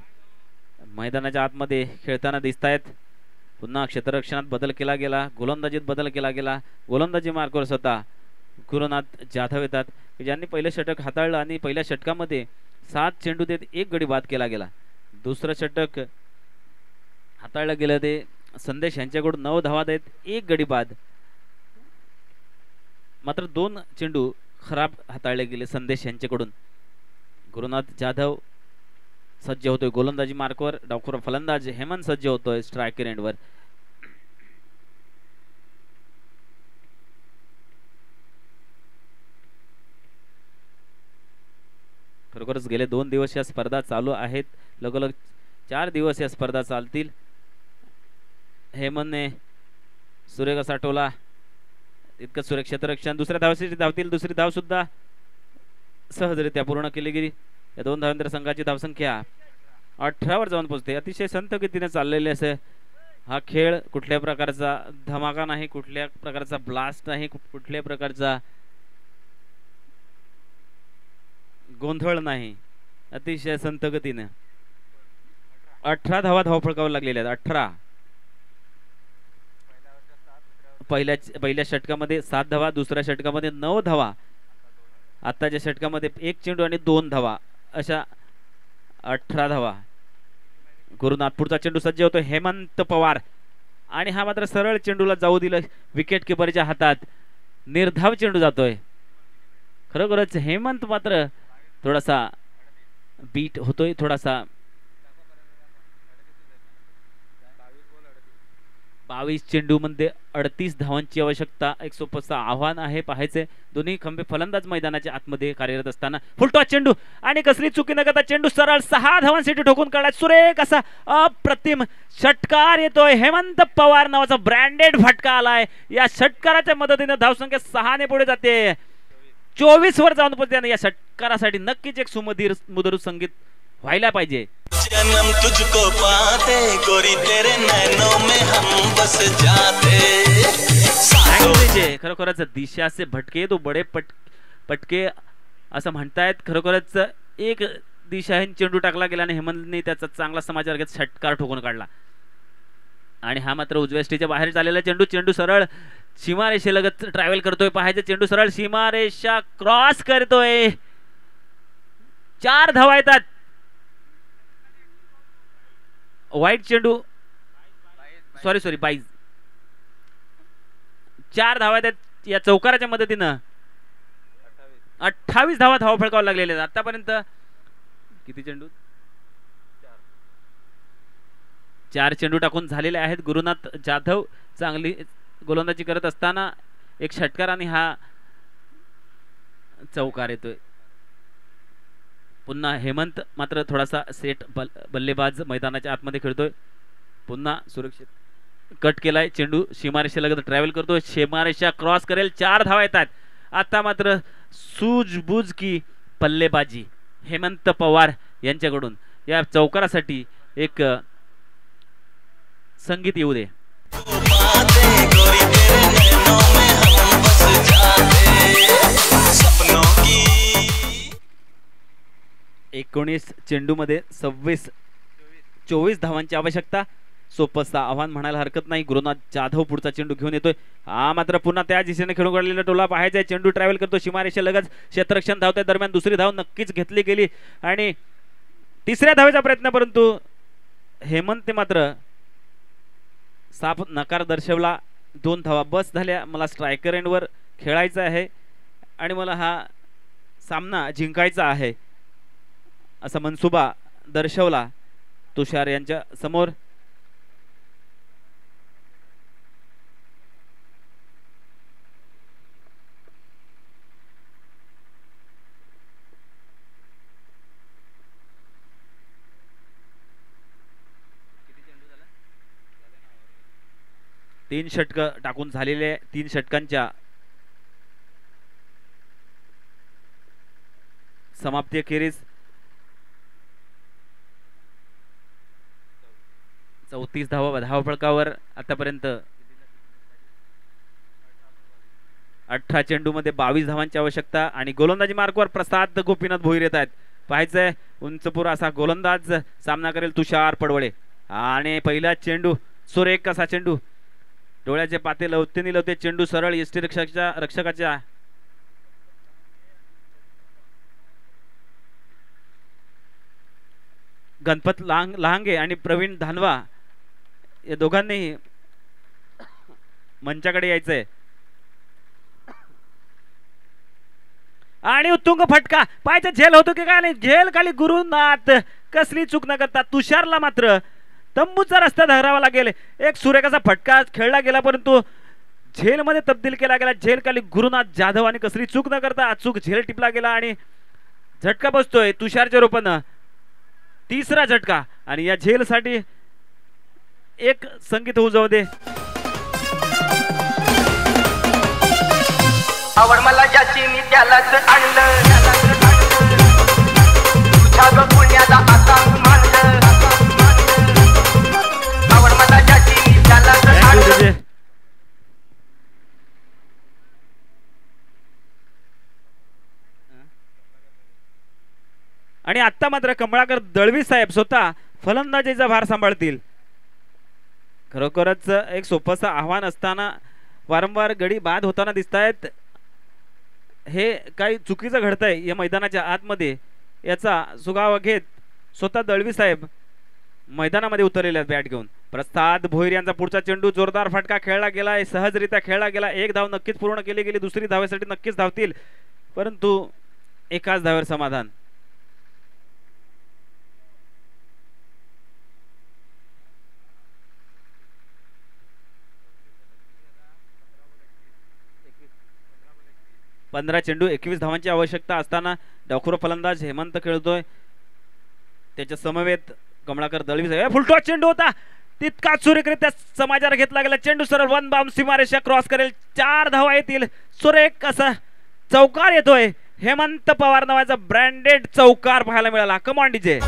मैदानाच्या आतमध्ये खेळताना दिसत आहेत. पुन्हा क्षेत्ररक्षणात बदल केला गेला, गोलंदाजीत बदल केला गेला. गोलंदाजी मार्कवर स्वतः गुरुनाथ जाधव येतात, ज्यांनी पहिलं षटक हाताळलं आणि पहिल्या षटकामध्ये 7 चेंडू देत 1 गडी बाद केला गेला. दुसरं षटक हाताळलं गेलं ते संदेश यांच्याकडून 9 धावा देत 1 गडी बाद. मात्र 2 चेंडू खराब हाताळले गेले संदेश यांच्याकडून. गुरुनाथ जाधव सज्ज होतोय गोलंदाजी मार्कवर. डावखुरा फलंदाज हेमंत सज्ज होतोय स्ट्रायकर एंडवर. खरोखरच गेले 2 दिवस या स्पर्धा चालू आहेत. लगोलग 4 दिवस या स्पर्धा चालतील. हेमंतने सुरेख असा टोला, इतकं सुरेख क्षेत्ररक्षण. दुसऱ्या धावसाठी धावतील, दुसरी धाव सुद्धा सहजरित्या पूर्ण केली गेली. या 2 धावांतर संघाची धावसंख्या 18 वर जाऊन पोहोचते. अतिशय संत गतीने चाललेले असे हा खेळ. कुठल्या प्रकारचा धमाका नाही, कुठल्या प्रकारचा ब्लास्ट नाही, कुठल्या प्रकारचा गोंधळ नाही. अतिशय संत गतीने 18 धावा धावफलकावर लागलेल्या आहेत. 18. पहिल्या षटकामध्ये 7 धावा, दुसऱ्या षटकामध्ये 9 धावा, आताच्या षटकामध्ये 1 चेंडू आणि 2 धावा, अशा 18 धावा. गुरुनाथपूरचा चेंडू सज्ज होतो हेमंत पवार आणि हा मात्र सरळ चेंडूला जाऊ दिलं विकेट किपरच्या हातात. निर्धाव चेंडू जातोय. खरोखरच हेमंत मात्र थोडासा बीट होतोय, थोडासा 22 चेंडू मध्ये 38 धावांची आवश्यकता. एक सोपं आव्हान आहे. पाहायचे दोन्ही खंबे फलंदाज मैदानाच्या आतमध्ये कार्यरत असताना. फुलटॉस चेंडू आणि कसली चुकी न करता चेंडू सरळ 6 धावांसाठी ठोकून काढला. सुरेख असा अप्रतिम षटकार येतोय. हेमंत पवार नावाचा ब्रँडेड फटका आलाय. या षटकाराच्या मदतीने धावसंख्या 6 ने पुढे जाते. 24 वर जाऊन पोहोचते. या षटकारासाठी नक्कीच एक सुमधुर मुदर संगीत व्हायला पाहिजे. जन्म तुझको पाते गोरी तेरे नैनों में हम बस जाते. खरोखरच दिशाचे भटके तो बडे पटके असं म्हणतायत. खरोखरच एक दिशाहीन चेंडू टाकला गेला आणि हेमंतने त्याचा चांगला समाचार घेत षटकार ठोकून काढला. आणि हा मात्र उजव्या स्टेजच्या बाहेर चाललेला चेंडू. चेंडू सरळ सीमारेषेलगत ट्रॅव्हल करतोय. पाहायचे चेंडू सरळ सीमारेषा क्रॉस करतोय. 4 धावा येतात. वाईट चेंडू, सॉरी 22. 4 धावा आहेत या चौकाराच्या मदतीनं. 28 धावा धावफलकावर लागलेले आहेत आतापर्यंत. किती चेंडू? 4 चेंडू टाकून झालेले आहेत. गुरुनाथ जाधव चांगली गोलंदाजी करत असताना एक षटकार आणि हा चौकार येतोय. पुन्हा हेमंत मात्र थोडासा सेट बल्लेबाज मैदानाच्या आतमध्ये खेळतोय. पुन्हा सुरक्षित कट केलाय. चेंडू सीमारेषेलगत ट्रॅव्हल करतोय. सीमारेषा क्रॉस करेल. 4 धावा येतात. आता मात्र सूझबूझ की बल्लेबाजी हेमंत पवार यांच्याकडून. या चौकारासाठी एक संगीत येऊ दे. 19 चेंडू मध्ये 24 धावांची आवश्यकता. सोपं आव्हान म्हणायला हरकत नाही. गुरुनाथ जाधव पुढचा चेंडू घेऊन येतोय. हा मात्र पुन्हा त्या दिशेने खेळून काढलेला टोला पाहायचा. चेंडू ट्रॅव्हल करतो सीमारेषेलगत. क्षेत्ररक्षण धावत्या दरम्यान दुसरी धाव नक्कीच घेतली गेली आणि तिसऱ्या धावेचा प्रयत्न, परंतु हेमंतने मात्र साफ नकार दर्शवला. 2 धावा बस झाल्या. मला स्ट्रायकर एंडवर खेळायचं आहे आणि मला हा सामना जिंकायचा आहे असा मनसुबा दर्शवला तुषार यांच्या समोर. तीन षटक टाकून झालेले 3 षटकांच्या समाप्ती अखेरीस 34 धावफलकावर आतापर्यंत 18 चेंडू मध्ये 22 धावांची आवश्यकता आणि गोलंदाजी मार्कवर प्रसाद गोपीनाथ भोईर येत आहेत. पाहायचंय उंचपूर असा गोलंदाज सामना करेल तुषार पडवळे. आणि पहिला चेंडू सुरेख असा चेंडू, डोळ्याचे पाते लवते चेंडू सरळ यष्टी रक्षकाच्या गणपत लहांगे आणि प्रवीण धानवा या दोघांनीही मंचाकडे यायचंय. आणि उत्तुंग फटका, पायचा झेल होतो की काय नाही, झेल खाली गुरुनाथ कसली चूक न करता तुषारला मात्र तंबूचा रस्ता धरावा लागेल. एक सुरेखाचा फटका खेळला गेला परंतु झेल मध्ये तब्दील केला गेला. झेल खाली गुरुनाथ जाधव आणि कसली चूक न करता अचूक झेल टिपला गेला आणि झटका बसतोय तुषारच्या रूपानं. तिसरा झटका आणि या झेल साठी एक संगीत होऊ जाऊ दे. आवड मला ज्याची मी त्यालाच आणलं, तुझ्या ग पुण्याला आता मानलं. आवड मला ज्याची मी त्यालाच आणलं. आणि आता मात्र कमळाकर दळवी साहेब स्वतः फलंदाजीचा भार सांभाळतील. खरोखरच एक सोपंसं आव्हान असताना वारंवार गडी बाद होताना दिसत आहेत. हे काही चुकीचं घडतंय या मैदानाच्या आतमध्ये, याचा सुगावा घेत स्वतः दळवी साहेब मैदानामध्ये उतरलेले आहेत बॅट घेऊन. प्रसाद भोईर यांचा पुढचा चेंडू जोरदार फटका खेळला गेला, सहजरित्या खेळला गेला. एक धाव नक्कीच पूर्ण केली गेली, दुसरी धावेसाठी नक्कीच धावतील परंतु एकाच धावेवर समाधान. पंधरा चेंडू 21 धावांची आवश्यकता असताना डावखुरा फलंदाज हेमंत खेळतोय. त्याच्या समवेत कमळाकर दळवी. फुलटॉस चेंडू होता, तितकाच सुरेखरित्या समाचार घेतला गेला. चेंडू सरळ वन बाउंड सीमारेषा क्रॉस करेल. 4 धावा येतील. सुरेख असा चौकार येतोय. हेमंत पवार नावाचा ब्रँडेड चौकार पाहायला मिळाला. Come on DJ.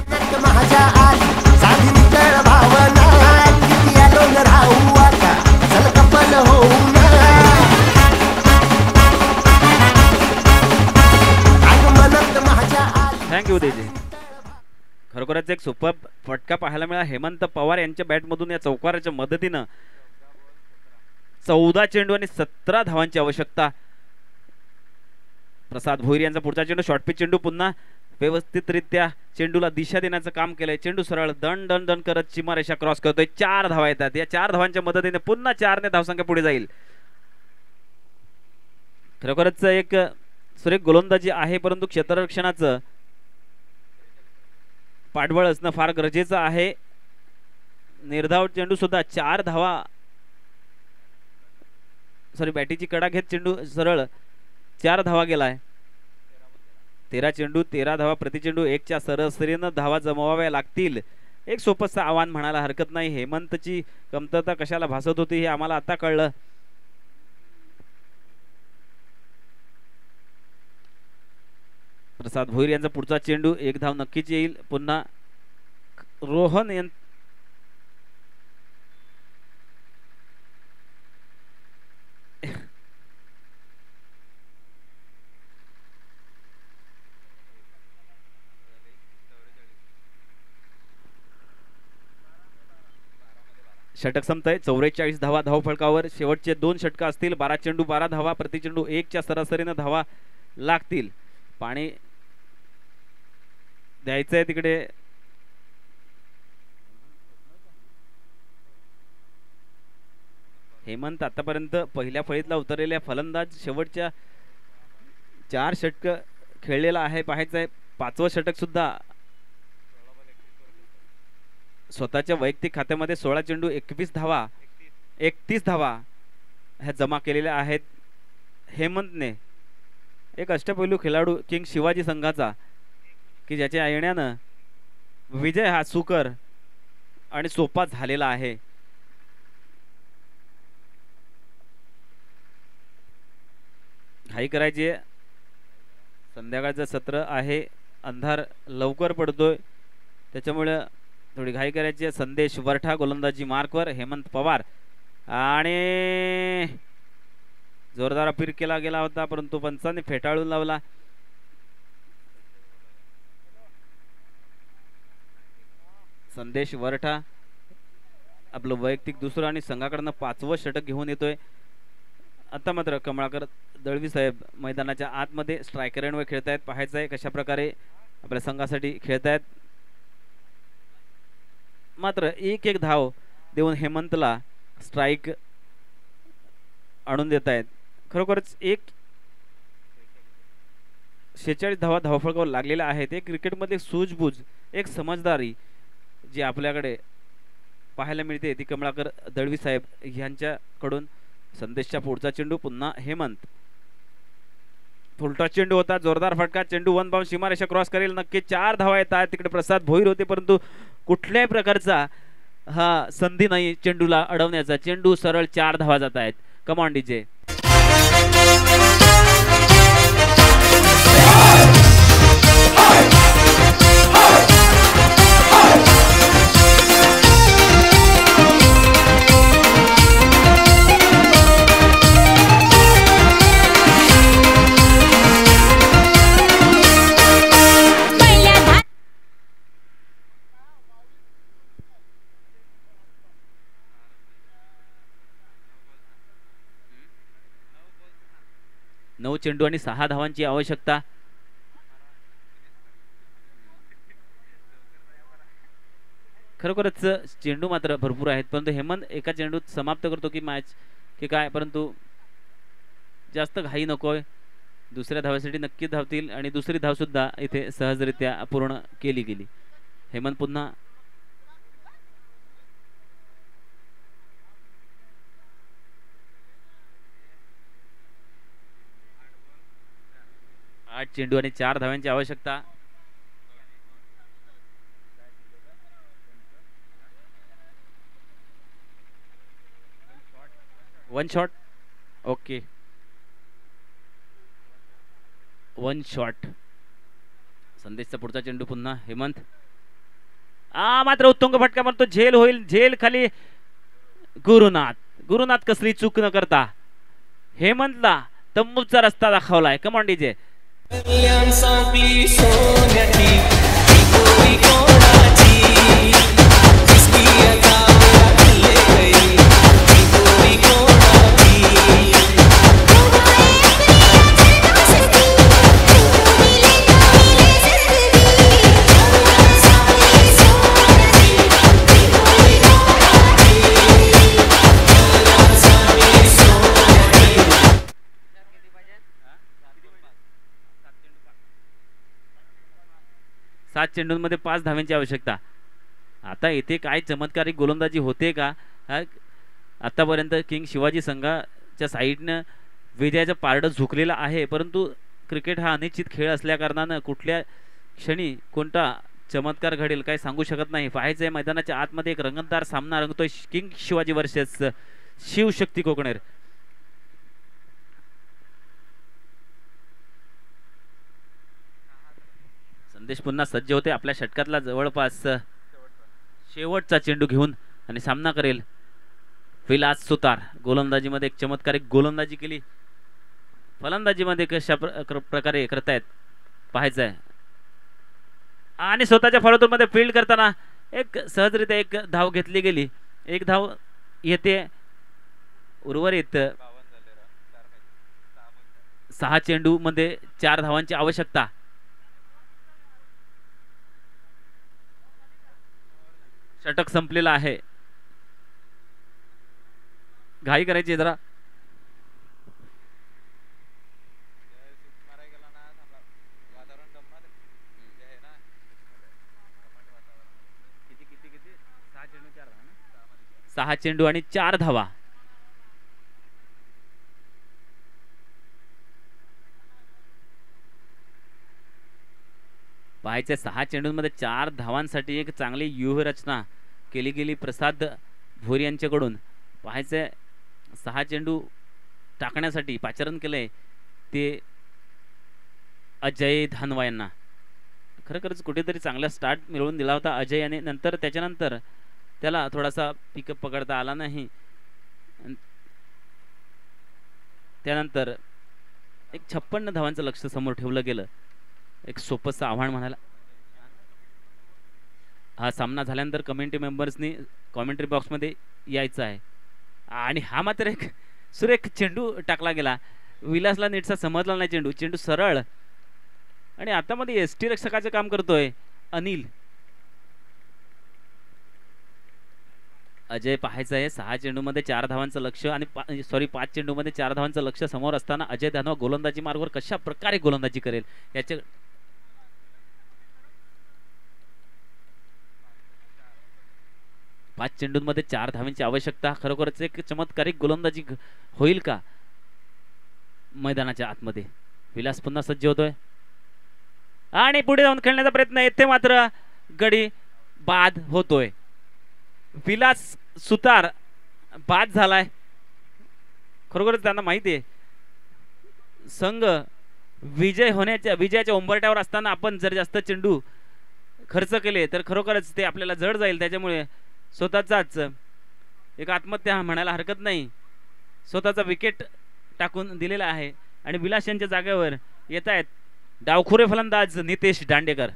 थँक्यू देजे. खरोखरच एक सुपर फटका पाहायला मिळाला हेमंत पवार यांच्या बॅटमधून. या चौकाराच्या मदतीनं 14 चेंडू आणि 17 धावांची आवश्यकता. प्रसाद भोईर यांचा पुढचा चेंडू शॉर्टपिच चेंडू, पुन्हा व्यवस्थितरित्या चेंडूला दिशा देण्याचं काम केलंय. चेंडू सरळ दण दण दण करत सीमारेषा क्रॉस करतोय. 4 धावा येतात. या 4 धावांच्या मदतीने पुन्हा 4 ने धावसंख्या पुढे जाईल. खरोखरच एक सुरेख गोलंदाजी आहे परंतु क्षेत्ररक्षणाचं पाठबळ असणं फार गरजेचं आहे. निर्धाव चेंडू सुद्धा 4 धावा, बॅटीची कडा घेत चेंडू सरळ 4 धावा गेलाय. 13 चेंडू 13 धावा प्रति चेंडू 1च्या सरासरीनं धावा जमवाव्या लागतील. एक सोपंसं आव्हान म्हणायला हरकत नाही. हेमंतची कमतरता कशाला भासत होती हे आम्हाला आता कळलं. प्रसाद भोईर यांचा पुढचा चेंडू 1 धाव नक्कीच येईल. पुन्हा रोहन षटक संपतंय. 44 धावा धावफलकावर. शेवटचे 2 षटक असतील. 12 चेंडू 12 धावा प्रति चेंडू 1च्या सरासरीनं धावा लागतील. पाणी द्यायचंय तिकडे. हेमंत आतापर्यंत पहिल्या फळीतला उतरलेल्या फलंदाज. शेवटच्या 4 षटक खेळलेला आहे. पाहायचंय 5वं षटक सुद्धा स्वतःच्या वैयक्तिक खात्यामध्ये 16 चेंडू 21 धावा 31 धावा ह्या जमा केलेल्या आहेत हेमंतने. एक अष्टपैलू खेळाडू किंग शिवाजी संघाचा की ज्याच्या येण्यानं विजय हा सुकर आणि सोपा झालेला आहे. घाई करायची आहे. संध्याकाळचं सत्र आहे. अंधार लवकर पडतोय त्याच्यामुळे थोडी घाई करायची आहे. संदेश वरठा गोलंदाजी मार्कवर. हेमंत पवार आणि जोरदार अपील केला गेला होता परंतु पंचांनी फेटाळून लावला. संदेश वरठा आपलं वैयक्तिक दुसरं आणि संघाकडनं 5वं षटक घेऊन येतोय. आता मात्र कमळाकर दळवी साहेब मैदानाच्या आतमध्ये स्ट्रायकरांवर खेळतायत. पाहायचं आहे कशा प्रकारे आपल्या संघासाठी खेळतायत. मात्र एक धाव देऊन हेमंतला स्ट्राईक आणून देत आहेत. खरोखरच 46 धावा धावफलकावर लागलेल्या आहेत. एक क्रिकेटमध्ये सूझबूझ एक समजदारी जी आपल्याकडे पाहायला मिळते ती कमळाकर दळवी साहेब यांच्याकडून. संदेशच्या पुढचा चेंडू पुन्हा हेमंत. फुलटॉस चेंडू होता. जोरदार फटका. चेंडू वन बाउंड सीमारेषा क्रॉस करेल. नक्की 4 धावा येतात. तिकडे प्रसाद भोईर होते परंतु कुठल्याही प्रकारचा हा संधी नाही चेंडूला अडवण्याचा. चेंडू सरळ 4 धावा जात आहेत. Come on DJ. 9 चेंडू आणि 6 धावांची आवश्यकता. खरोखरच चेंडू मात्र भरपूर आहेत परंतु हेमंत एका चेंडूत समाप्त करतो की मॅच की काय परंतु जास्त घाई नकोय. दुसऱ्या धावासाठी नक्की धावतील आणि दुसरी धाव सुद्धा इथे सहजरित्या पूर्ण केली गेली. हेमंत पुन्हा 8 चेंडू आणि 4 धावांची आवश्यकता. One shot. Okay 1 shot. संदेशचा पुढचा चेंडू पुन्हा हेमंत. मात्र उत्तुंग फटका मारतो. झेल होईल. झेल खाली. गुरुनाथ कसली चूक न करता हेमंतला तंबूचा रस्ता दाखवलाय. Come on DJ. सात चेंडूंमध्ये 5 धावांची आवश्यकता. आता इथे काय चमत्कारिक गोलंदाजी होते का? आतापर्यंत किंग शिवाजी संघाच्या साईडनं विजयाचं पारडं झुकलेलं आहे परंतु क्रिकेट हा अनिश्चित खेळ असल्या कारणानं कुठल्या क्षणी कोणता चमत्कार घडेल काय सांगू शकत नाही. पाहायचंय मैदानाच्या आतमध्ये एक रंगतदार सामना रंगतोय. King Shivaji versus Shivshakti Kokaner. संदेश पुन्हा सज्ज होते आपल्या षटकातला जवळपास शेवटचा चेंडू घेऊन आणि सामना करेल विलास सुतार. गोलंदाजीमध्ये एक चमत्कारिक गोलंदाजी केली. फलंदाजीमध्ये कशा प्रकारे करतायत पाहायचंय. आणि स्वतःच्या फॉलोमध्ये फील्ड करताना एक सहजरित्या एक धाव घेतली गेली. एक धाव येते. उर्वरित 6 चेंडू मध्ये 4 धावांची आवश्यकता. षटक संपलेला आहे. घाई करायची जरा. चेंडू आणि 4 धावा. पाहायचे 6 चेंडूंमध्ये 4 धावांसाठी एक चांगली व्यूहरचना केली गेली प्रसाद भोर यांच्याकडून. पाहायचे 6 चेंडू टाकण्यासाठी पाचारण केलंय ते अजय धानवा यांना. खरंच कुठेतरी चांगला स्टार्ट मिळवून दिला होता अजय याने. नंतर त्याच्यानंतर त्याला थोडासा पिकअप पकडता आला नाही. त्यानंतर एक 56 धावांचं लक्ष समोर ठेवलं गेलं. एक सोपंसं आव्हान म्हणाला. हा सामना झाल्यानंतर कमेंट्री मेंबर्सनी कॉमेंट्री बॉक्समध्ये यायचं आहे. आणि हा मात्र एक सुरेख चेंडू टाकला गेला. विलासला नीटसा समजला नाही चेंडू. चेंडू सरळ आणि आता मध्ये एसटी रक्षकाचं काम करतोय अनिल. अजय पाहायचं आहे 6 चेंडूमध्ये 4 धावांचं लक्ष आणि 5 चेंडूमध्ये 4 धावांचं लक्ष समोर असताना अजय धानवा गोलंदाजी मार्गावर कशा प्रकारे गोलंदाजी करेल याच्या. 5 चेंडूंमध्ये 4 धावांची आवश्यकता. खरोखरच एक चमत्कारिक गोलंदाजी होईल का मैदानाच्या आतमध्ये. विलास पुन्हा सज्ज होतोय आणि पुढे जाऊन खेळण्याचा प्रयत्न. येथे मात्र गडी बाद होतोय. विलास सुतार बाद झालाय. खरोखरच त्यांना माहिती आहे संघ विजयाच्या उंबरठ्यावर असताना आपण जर जास्त चेंडू खर्च केले तर खरोखरच ते आपल्याला जड जाईल. त्याच्यामुळे स्वतःचाच एक आत्महत्या म्हणायला हरकत नाही. स्वतःचा विकेट टाकून दिलेला आहे आणि विलास यांच्या जागेवर येत आहेत डावखुरे फलंदाज नितेश दांडेकर.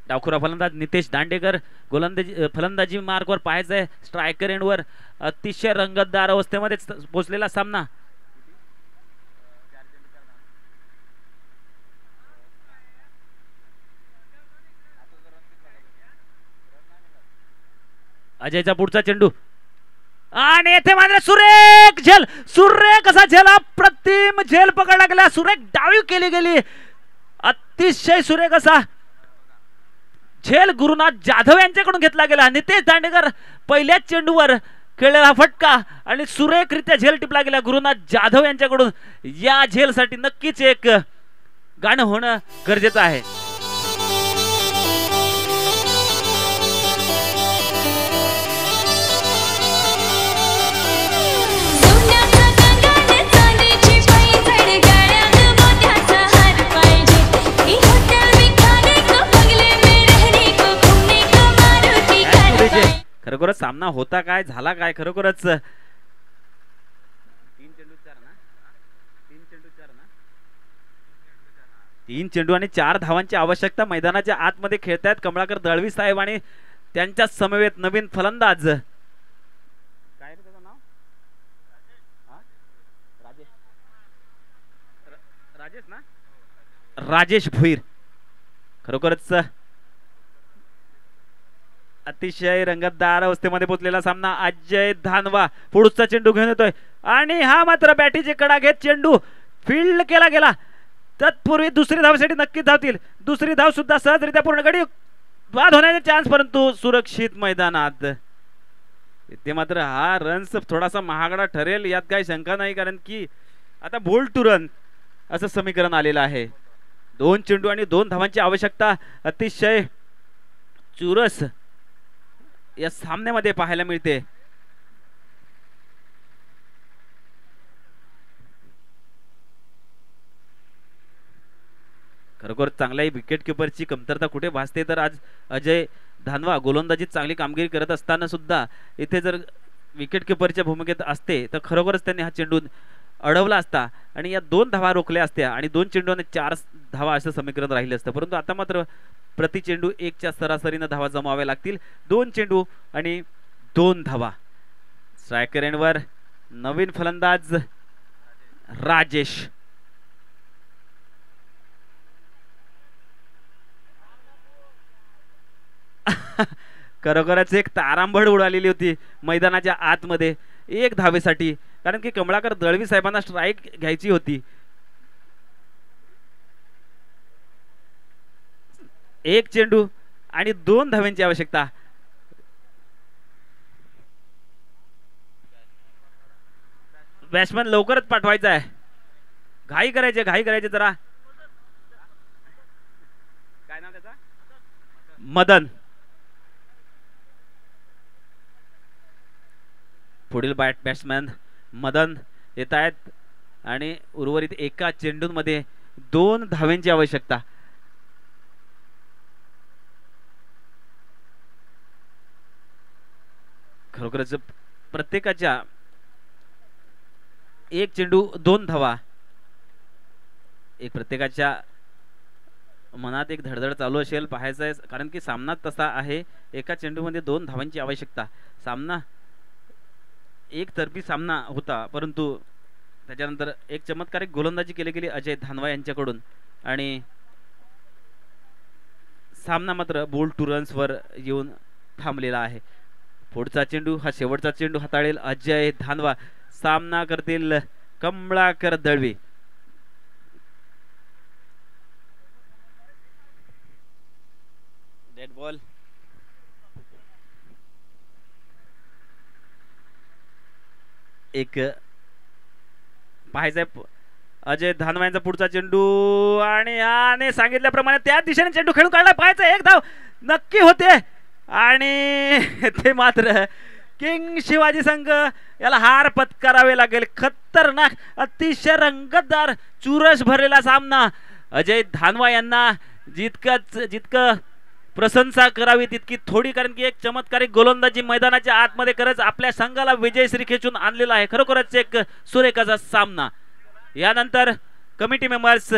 डावखुरा फलंदाज नितेश दांडेकर फलंदाजी मार्कवर पाहायचं आहे. स्ट्रायकर एंडवर अतिशय रंगतदार अवस्थेमध्ये पोहोचलेला सामना. अजयचा पुढचा चेंडू आणि येथे मात्र सुरेख झेल. सुरेख असा झेल, अप्रतिम झेल पकडला गेला. सुरेख डावी केली गेली. अतिशय सुरेख असा झेल गुरुनाथ जाधव यांच्याकडून घेतला गेला. नितेश दांडेकर पहिल्याच चेंडूवर खेळलेला फटका आणि सुरेखरित्या झेल टिपला गेला गुरुनाथ जाधव यांच्याकडून. या झेलसाठी नक्कीच एक गाणं होणं गरजेचं आहे. खरोखरच सामना होता काय झाला काय. खरोखरच 3 चेंडू आणि 4 धावांची आवश्यकता. मैदानाच्या आतमध्ये खेळतायत कमळाकर दळवी साहेब आणि त्यांच्या समवेत नवीन फलंदाज काय रे त्याचं नाव राजेश ना राजेश भोईर. खरोखरच अतिशय रंगतदार अवस्थेमध्ये पोहोचलेला सामना. अजय धानवा पुढचा चेंडू घेऊन येतोय आणि हा मात्र बॅटीची कडा घेत चेंडू फील्ड केला गेला. तत्पूर्वी दुसरी धावसाठी नक्कीच धावतील. दुसरी धाव सुद्धा सहजरित्या पूर्ण. गडी बाद होण्याचे चान्स परंतु सुरक्षित मैदानात. ते मात्र हा रन्स थोडासा महागडा ठरेल यात काही शंका नाही, कारण की आता बोल्ड टू रन असं समीकरण आलेलं आहे. 2 चेंडू आणि 2 धावांची आवश्यकता अतिशय चुरस या सामन्यामध्ये पाहायला मिळते. खरोखर चांगल्या विकेट किपरची कमतरता कुठे भासते तर आज अजय धानवा गोलंदाजीत चांगली कामगिरी करत असताना सुद्धा इथे जर विकेट किपरच्या भूमिकेत असते तर खरोखरच त्यांनी हा चेंडू अडवला असता आणि या 2 धावा रोखल्या असत्या आणि 2 चेंडू आणि 4 धावा असं समीकरण राहिले असतं. परंतु आता मात्र प्रति चेंडू 1च्या सरासरीनं धावा जमाव्या लागतील. 2 चेंडू आणि 2 धावा. स्ट्रायकर एंडवर नवीन फलंदाज राजेश. खरोखरच एक तारांबळ उडालेली होती मैदानाच्या आतमध्ये 1 धावेसाठी, कारण की कमळाकर दळवी साहेबांना स्ट्राईक घ्यायची होती. 1 चेंडू आणि 2 धाव्यांची आवश्यकता. बॅट्समन लवकरच पाठवायचा आहे, घाई करायचे जरा. काय नाव त्याचा? मदन. पुढील बॅट्समॅन मदन येत आहेत आणि उर्वरित एका चेंडूंमध्ये 2 धाव्यांची आवश्यकता. खरोखरच प्रत्येकाच्या 1 चेंडू 2 धावा. एक प्रत्येकाच्या मनात एक धडधड चालू असेल, पाहायचं आहे, कारण की सामना तसा आहे. एका चेंडूमध्ये 2 धावांची आवश्यकता. सामना एक तर्फी सामना होता, परंतु त्याच्यानंतर एक चमत्कारिक गोलंदाजी केली गेली अजय धानवा यांच्याकडून आणि सामना मात्र बोल्ड 2 रन्सवर येऊन थांबलेला आहे. पुढचा चेंडू, हा शेवटचा चेंडू हाताळेल अजय धानवा. सामना करतील कमळाकर दळवी. Dead ball. एक पाहायचंय अजय धानवा यांचा पुढचा चेंडू आणि सांगितल्याप्रमाणे त्या दिशेने चेंडू खेळून काढला. पाहायचं 1 धाव नक्की होते आणि ते मात्र किंग शिवाजी संघ याला हार पत्करावे लागेल. खतरनाक, अतिशय रंगतदार, चुरस भरलेला सामना. अजय धानवा यांना जितकं प्रशंसा करावी तितकी थोडी, कारण की एक चमत्कारिक गोलंदाजी मैदानाच्या आतमध्ये करत आपल्या संघाला विजयश्री खेचून आणलेला आहे. खरोखरच एक सुरेख असा सामना. यानंतर कमिटी मेंबर्स